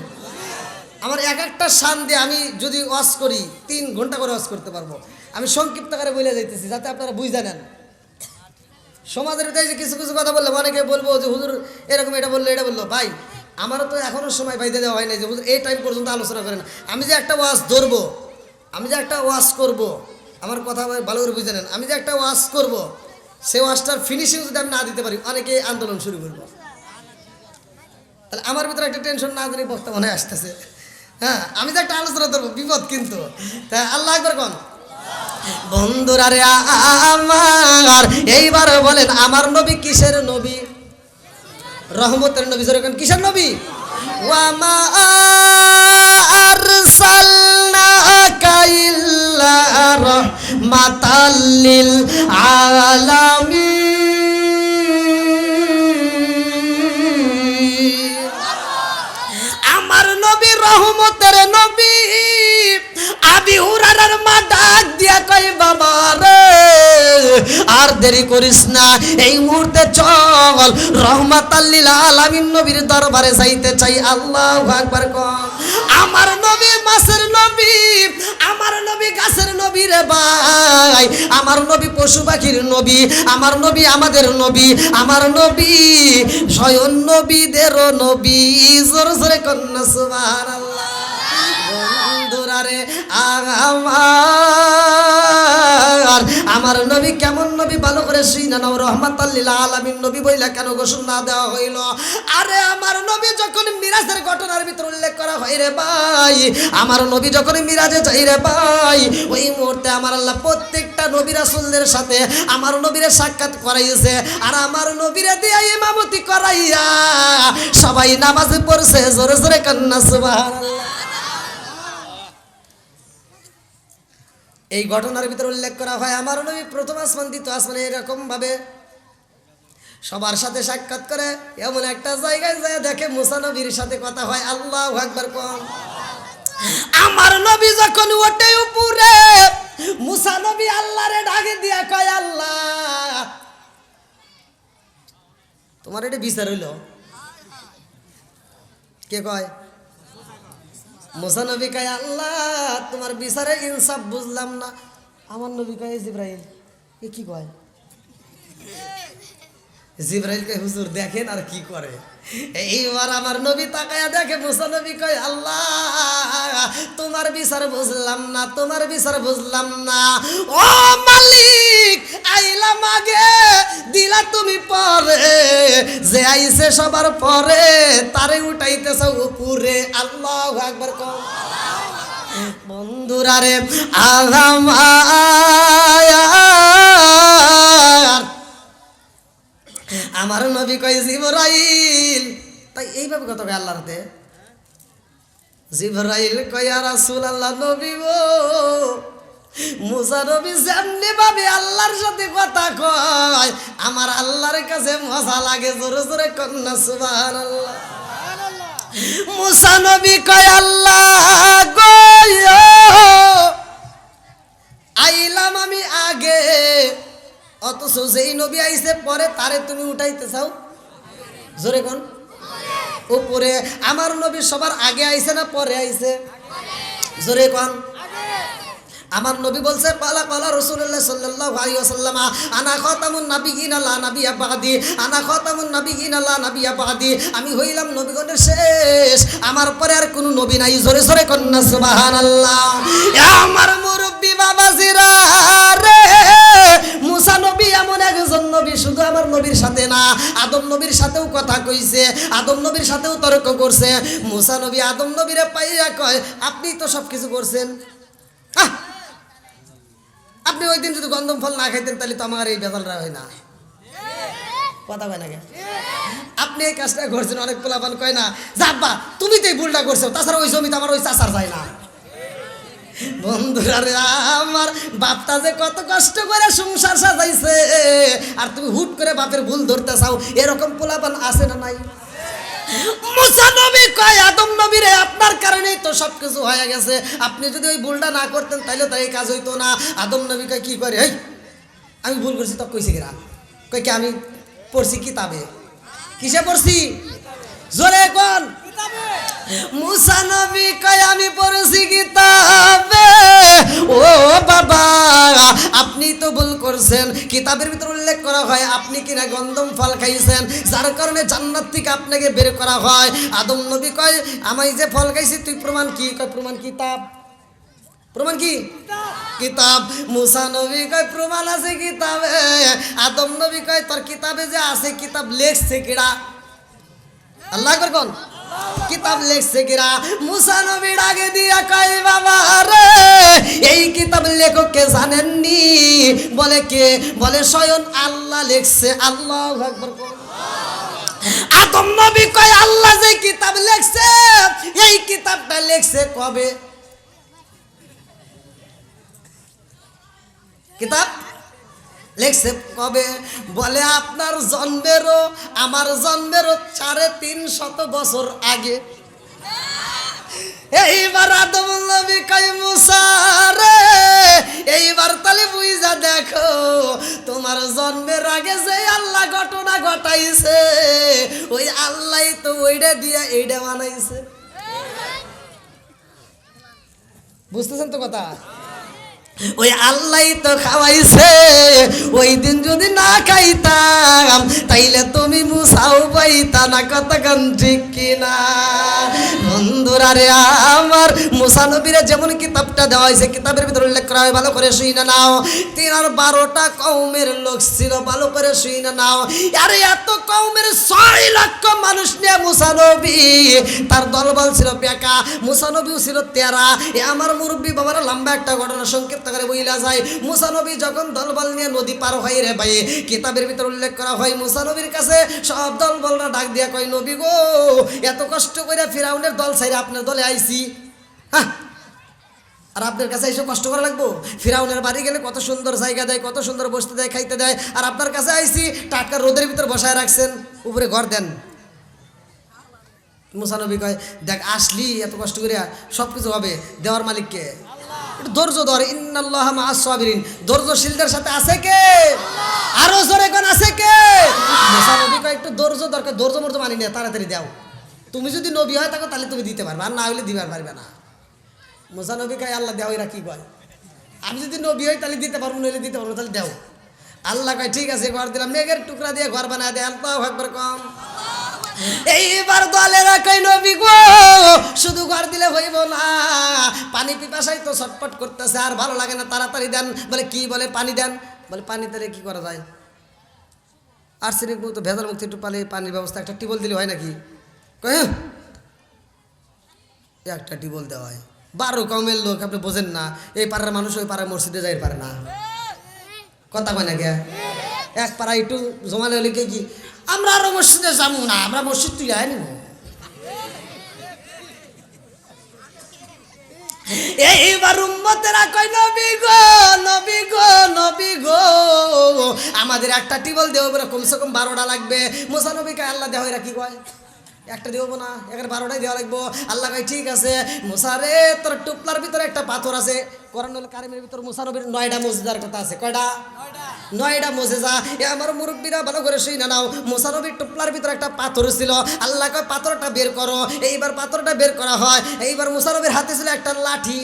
Speaker 1: আমার এক একটা শান দিয়ে আমি যদি ওয়াজ করি 3 ঘন্টা করে ওয়াজ করতে পারবো। আমি সংক্ষিপ্ত করে বলে যাইতেছি যাতে আপনারা বুঝে নেন। সমাজের ভিতরে কিছু কিছু কথা বললে অনেকে বলবো যে হুজুর এরকম এটা বললো এটা বললো। ভাই আমারও তো এখনও সময় বাইতে দেওয়া হয় নাই যে হুজুর এই টাইম পর্যন্ত আলোচনা করেন। আমি যে একটা ওয়াজ ধরবো, আমি যে একটা ওয়াজ করব, আমার কথা ভালো করে বুঝে নেন, আমি যে একটা ওয়াজ করব সেই ওয়াজটার ফিনিশিং যদি আমি না দিতে পারি অনেকে আন্দোলন শুরু করবো। তাহলে আমার ভিতরে একটা টেনশন না জানি বক্তা মনে আসতেছে। হ্যাঁ আমি যে একটা আলোচনা করবো বিপদ কিন্তু। তা আল্লাহ আকবার কোন বন্ধুরা রে আমার, এইবার বলেন আমার নবী কিসের নবী? রহমতের নবী। যেরকম কিসের নবী? ওয়ামা আরসালনাকা ইল্লা রাহমাতাল লিল আলামিন। আমার নবী রহমতের নবী। আবি হুরায়রার মা ডাক দিয়া কই বাবা রে আর দেরি করিস না, এই মুহূর্তে চল রহমাতাল লিল আলামিন নবীর দরবারে যাইতে চাই। আল্লাহু আকবার কও। আমার নবী মাসের নবী, আমার নবী গাছের নবী রে ভাই, আমার নবী পশু পাখির নবী, আমার নবী আমাদের নবী, আমার নবী স্বয়ং নবীদেরও নবী। জোরে জোরে কন্যা সুবহানাল্লাহ। বন্ধুরা রে আমার আমার নবী কেমন নবী ভালো করে শুইনা নাও। রহমাতাল লিল আলামিন নবী বইলা কেন ঘোষণা দেওয়া হইল? আরে আমার নবী যখন মিরাজের ঘটনার ভিতর উল্লেখ করা হয় রে ভাই, আমার নবী যখন মিরাজে যাই রে ভাই, ওই মুহূর্তে আমার আল্লাহ প্রত্যেকটা নবী রাসূলদের সাথে আমার নবীরে সাক্ষাৎ করাইছে। আর আমার নবীরে দিয়ে ইমামতি করাইয়া সবাই নামাজ পড়ছে। জোরে জোরে কান্না সুবহানাল্লাহ। এই ঘটনার ভিতরে উল্লেখ করা হয় আমার নবী প্রথম আসমান দ্বিতীয় আসমানে এরকম ভাবে সবার সাথে সাক্ষাৎ করে। এমন একটা জায়গায় যায় দেখে মুসা নবীর সাথে কথা হয়। আল্লাহু আকবার কোন। আমার নবী যখন ওঠে উপরে, মুসা নবী আল্লাহরে ডাকে দিয়া কয়, আল্লাহ তোমার এটা বিচার হইল? কে কয়? মুসা নবী কয়, আল্লাহ তোমার বিচারে ইনসাফ বুঝলাম না। আমার নবী কয়, জিবরাইল এ কি কয়? জিবরাইল কয়, হুজুর দেখেন আর কি করে। এইবার আমার নবী তাকায়া দেখে, মুসা নবী কয়, আল্লাহ তোমার বিচার বুঝলাম না, তোমার বিচার বুঝলাম না। ও মালিক, আইলাম আগে দিলা তুমি পরে, যে আইছে সবার পরে তারে উঠাইতেছ উপরে। আল্লাহু আকবার কোন। বন্ধুরা রে, আমার নবী কয়, জিবরাইল, তাই এইভাবে কত কয় আল্লাহর হাতে। জিবরাইল কয়, ইয়া রাসূলুল্লাহ, নবী গো, মুসা নবী যেমনি ভাবে আল্লাহর সাথে কথা কয় আমার আল্লাহর কাছে মজা লাগে। জোরে জোরে কন্যা সুবহানাল্লাহ। মুসা নবী কয়, আল্লাহ গো, আইলাম আমি আগে, অথচ যেই নবী আইছে পরে তারে তুমি উঠাইতে চাও। জোরে কোন। উপরে। আমার নবী সবার আগে আইছে না পরে আইছে? জোরে কোন। আমার নবী বলছে, পালা পালা রাসূলুল্লাহ সাল্লাল্লাহু আলাইহি ওয়াসাল্লাম, আনা খাতামুন নাবিয়িনা লা নাবিয়্যা বাদি, আনা খাতামুন নাবিয়িনা লা নাবিয়্যা বাদি, আমি হইলাম নবীগণের শেষ, আমার পরে আর কোনো নবী নাই। জোরে জোরে কন্না সুবহানাল্লাহ। আমার মুরব্বি বাবাজিরা রে, মুসা নবী এমন একজন নবী, শুধু আমার নবীর সাথে না, আদম নবীর সাথেও কথা কইছে, আদম নবীর সাথেও তর্ক করছে। মুসা নবী আদম নবীরে পাইয়া কয়, আপনি তো সব কিছু করছেন, আপনি ওই দিন যদি গন্ধম ফল না খাইতেন তাহলে তো আমার এই বেজালটা হয় না। কথা কয় না, আপনি এই কাজটা করছেন। অনেক পোলাপান কয় না, যাব্বা তুমি তো এই ভুলটা করছো, তাছাড়া ওই জমিতে আমার ওই চাচার যায় না। বন্ধুরা রে, আমার বাপটা যে কত কষ্ট করে সংসার সাজাইছে, আর তুমি হুট করে বাপের ভুল ধরতে চাও, এরকম পোলাপান আছে না নাই? মুসা নবী কয়, আদম নবী রে, আপনার কারণেই তো সবকিছু হয়ে গেছে, আপনি যদি ওই ভুলটা না করতেন তাহলে তো এই কাজ হইতো না। আদম নবী কয়, কি করে, এই আমি ভুল করছি? তো কইছে কিরা? কই কি আমি পড়ছি কিতাবে। কিসে পড়ছি? জোরে কোন। মুসা নবী কয়, আমি পড়ছি কিতাবে। ও বাবা, আপনি তো ভুল করছেন। কিতাবের ভিতর উল্লেখ করা হয় আপনি কিনা গন্ধম ফল খাইছেন, যার কারণে জান্নাত থেকে আপনাকে বের করা হয়। আদম নবী কয়, আমি যে ফল খাইছি তুই প্রমাণ কি? কয় প্রমাণ কিতাব। প্রমাণ কি? কিতাব। মুসা নবী কয়, প্রমাণ আছে কিতাবে। আদম নবী কয়, তোর কিতাবে যে আছে, কিতাব লেখছে কিরা? আল্লাহ আকবার কোন। কিতাব লেখছে কিরা? মুসা নবী ডাকে দিয়া কয়, বাবা রে, এই কিতাব লেখক কে জানেননি? বলে কে? বলে স্বয়ং আল্লাহ লেখছে। আল্লাহু আকবার কোন। আদম নবী কয়, আল্লাহ যে কিতাব লেখছে, এই কিতাবটা লেখছে কবে? কিতাব লেখছে কবে? বলে আপনার জন্মেরও আমার জন্মেরও 350 বছর আগে। এইবার আদম নবী কয়, মুসা রে, এইবার তাহলে বুঝা দেখো, তোমার জন্মের আগে যে আল্লাহ ঘটনা ঘটাইছে, ওই আল্লাহ তো ওইটা দিয়া এইটা বানাইছে। বুঝতেছেন তো কথা? ওই আল্লাহ তো খাওয়াইছে। ওই দিন যদি না খাইতাম তাইলে তুমি মুসাও পাইতা না। কথা গান ঠিক কিনা? বন্ধু হুজুর আরে আমার মুসা নবীরে যেমন কিতাবটা দেওয়া হয়েছে কিতাবের ভিতরে উল্লেখ করা হয়, ভালো করে শুই না নাও। 12টা কওমের লোক ছিল, ভালো করে শুই না নাও। আরে এত কওমের 6 লক্ষ মানুষ নিয়ে মুসা নবী, তার দলবল ছিল পেকা, মুসা নবীও ছিল তেরা। আমার মুরব্বী বাবার লম্বা একটা ঘটনা সংক্ষিপ্ত করে বইলা যায়। মুসা নবী যখন দলবল নিয়ে নদী পার হয় রে ভাই, কিতাবের ভিতরে উল্লেখ করা হয় মুসা নবীর কাছে সব দলবলরা ডাক দিয়া কয়, নবী গো এত কষ্ট করে ফিরাউনের দল ছাইরা আপনার দলে আইছি, হ্যাঁ আর আপনার কাছে এসে কষ্ট করা লাগবো? ফিরাউনের বাড়ি গেলে কত সুন্দর জায়গা দেয়, কত সুন্দর বসতে দেয়, খাইতে দেয়, আর আপনার কাছে আইছি টাটকা রোদের ভিতর বসায় রাখছেন, উপরে ঘর দেন। মুসা নবী কয়, দেখ আসলি এত কষ্ট করে সব কিছু হবে, দেওয়ার মালিককে, একটু ধৈর্য ধর, ইন্নাল্লাহা মাআস সাবিরিন, ধৈর্যশীলদের সাথে আছে কে? আরো জোরে কোন আছে কে? মুসা নবী কয় একটু ধৈর্য দরকার, ধৈর্য মর্য মানি না, তাড়াতাড়ি দাও। তুমি যদি নবী হয় থাকো তাহলে তুমি দিতে পারবে, আর না হলে দিবার পারবে না। মুসা নবী কয় আল্লাহ দেও, এরা কি কয়? আমি যদি নবী হই তাহলে দিতে পারবো, নইলে দিতে পারবো, তাহলে দেও। আল্লাহ কয় ঠিক আছে, ঘর দিলাম, মেঘের টুকরা দিয়ে ঘর বানায় দেয়। আল্লাহু আকবার কম। এইবার দলেরা কই নবী গো শুধু ঘর দিলে হইব না, পানি পিপাসায় তো ছটপট করতেছে, আর ভালো লাগে না, তাড়াতাড়ি দেন। বলে কি? বলে পানি দেন। বলে পানি দিলে কি করা যায়? আর্সেনিক মুক্ত ভেজাল মুক্ত একটু পালে পানির ব্যবস্থা, একটা টিউবওয়েল দিলে হয় নাকি? কয় একটা টিউবওয়েল দেওয়া হয়। 12 কওমের লোক, আপনি বোঝেন না? এই পাড়ার মানুষ ওই পাড়ার মসজিদে যাই পারে না, কথা কয় না কে? এক পাড়া একটু জমালে হলে কি আমরা আরো মসজিদে যাবো না, আমরা মসজিদ তুই আয় নিব। এইবার উম্মতেরা কয় নবী গো, নবী গো, নবী গো আমাদের একটা টিউবওয়েল দেবো, কমসে কম 12টা লাগবে। মুসা নবী কয় আল্লাহ দেওয়া, এরা কি কয় একটা দেবো না, এখানে 12টাই দেওয়া লাগবো। আল্লাহ কয় ঠিক আছে। মুসা রে তোর টুপলার ভিতরে একটা পাথর আছে, কোরআন কারিমের ভিতর মুসা নবীর 9টা মুজিজার কথা আছে। কয়টা? 9টা মুজিজা। আমার মুরব্বীরা ভালো করে শুই না নাও। মুসা নবীর টুপলার ভিতরে একটা পাথর ছিল। আল্লাহ কয় পাথরটা বের করো। এইবার পাথরটা বের করা হয়। এইবার মুসা নবীর হাতে ছিল একটা লাঠি।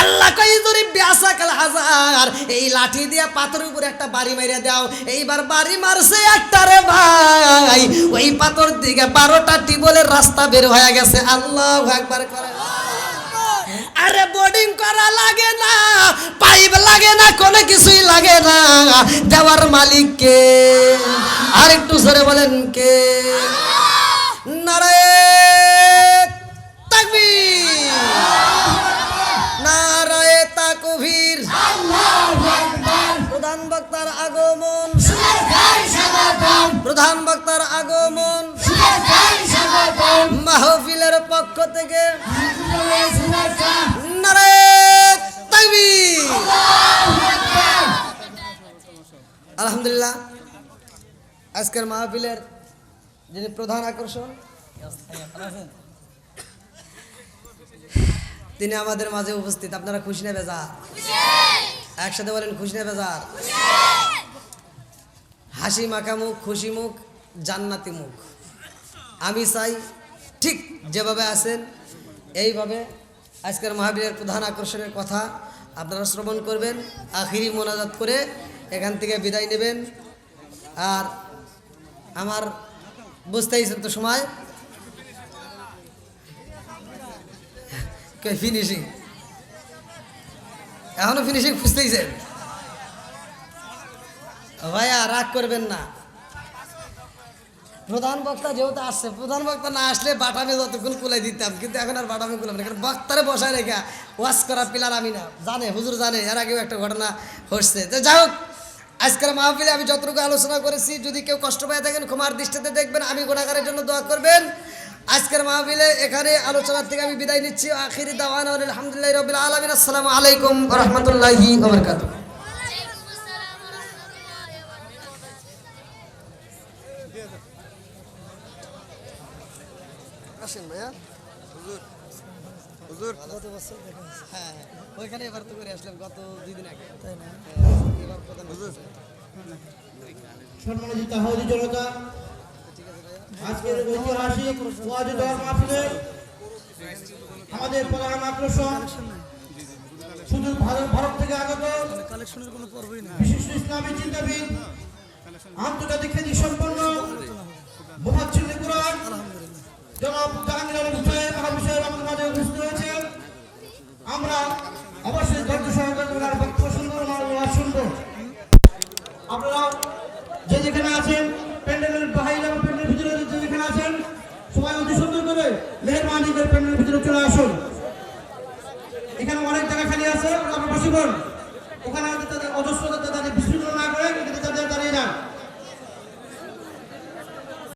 Speaker 1: আল্লাহ কই জরি বিয়াসাকাল হাজার, এই লাঠি দিয়া পাথরের উপরে একটা বাড়ি মাইরা দাও। এইবার বাড়ি মারছে একটা রে ভাই, ওই পাথর দিকে 12টা টিউবওয়েলের রাস্তা বের হয়ে গেছে। আল্লাহু আকবার করে। আরে বোর্ডিং করা লাগে না, পাইপ লাগে না, কোনো কিছুই লাগে না, দেওয়ার মালিক কে? আর একটু জোরে বলেন কে? নারে তাকবীর, নারায়ে তাকবীর। প্রধান বক্তার আগমন, প্রধান বক্তার আগমন মাহফিলের পক্ষ থেকে নারায়ে তাকবীর। আলহামদুলিল্লাহ, আজকের মাহফিলের যিনি প্রধান আকর্ষণ তিনি আমাদের মাঝে উপস্থিত। আপনারা খুশি না বেজার? একসাথে বলেন খুশি না বেজার? হাসি মাখা মুখ, খুশি মুখ, জান্নাতি মুখ। আমি চাই ঠিক যেভাবে আছেন এইভাবে আজকের মাহফিলের প্রধান আকর্ষণের কথা আপনারা শ্রবণ করবেন, আখিরি মোনাজাত করে এখান থেকে বিদায় নেবেন। আর আমার বুঝতেইছেন তো সময় ফিনিশিং, এখনো ফিনিশিং খুঁজতেইছেন ভাইয়া, রাগ করবেন না। প্রধান বক্তা যেহেতু আসছে, প্রধান বক্তা না আসলে বাটামে যতক্ষণ কুলাই দিতাম, কিন্তু এখন আর বাটামে কুলাম না, কারণ বক্তারে বসায় রেখা ওয়াশ করা পিলার আমি না, জানে হুজুর জানে, এর আগেও একটা ঘটনা ঘটছে। তো যাই হোক, আজকের মাহফিলে আমি যতটুকু আলোচনা করেছি, যদি কেউ কষ্ট পায় থাকেন ক্ষমার দৃষ্টিতে দেখবেন, আমি গুনাহগারের জন্য দোয়া করবেন। আজকের মাহফিলে এখানে আলোচনার থেকে আমি বিদায় নিচ্ছি। আখিরি দাওয়ানা আলহামদুলিল্লাহি রাব্বিল আলামিন। আসসালামু আলাইকুম ওয়া রাহমাতুল্লাহি ওয়া বারাকাতুহু। আসেন ভাইয়া। হুজুর হুজুর গত বছর দেখেন, হ্যাঁ ওইখানে এবার তো করে আসলাম গত 2 দিন আগে, তাই না? এবার প্রধান হুজুর
Speaker 2: সম্মানিত তাহাউদি জনতা, আজকের ঐতিহাসিক ওয়াজ দোয়া মাহফিলে আমাদের প্রধান আকর্ষণ শুধু ভারত থেকে আগত
Speaker 1: কালেকশনের কোনো পর্বই না,
Speaker 2: বিশিষ্ট ইসলামী চিন্তাবিদ, আন্তর্জাতিক খ্যাতি সম্পন্ন মুফাজ্জির কুরআন জনাব জাহাঙ্গীর আলম সাহেব মহাবিষয় আমাদের মাঝে উপস্থিত হয়েছে। আমরা অবশ্যই ধৈর্য সহকারে ওনার বক্তব্য শুনবো, ওনার ওয়াজ শুনবো। আপনারা যে যেখানে আছেন, প্যান্ডেলের বাইরে এবং প্যান্ডেলের ভিতরে যে যেখানে আছেন, সবাই অতি সুন্দর করে মেহরবানি করে প্যান্ডেলের ভিতরে চলে আসুন। এখানে অনেক জায়গা খালি আছে, আপনারা বসে পড়ুন। ওখানে তাদের অজস্র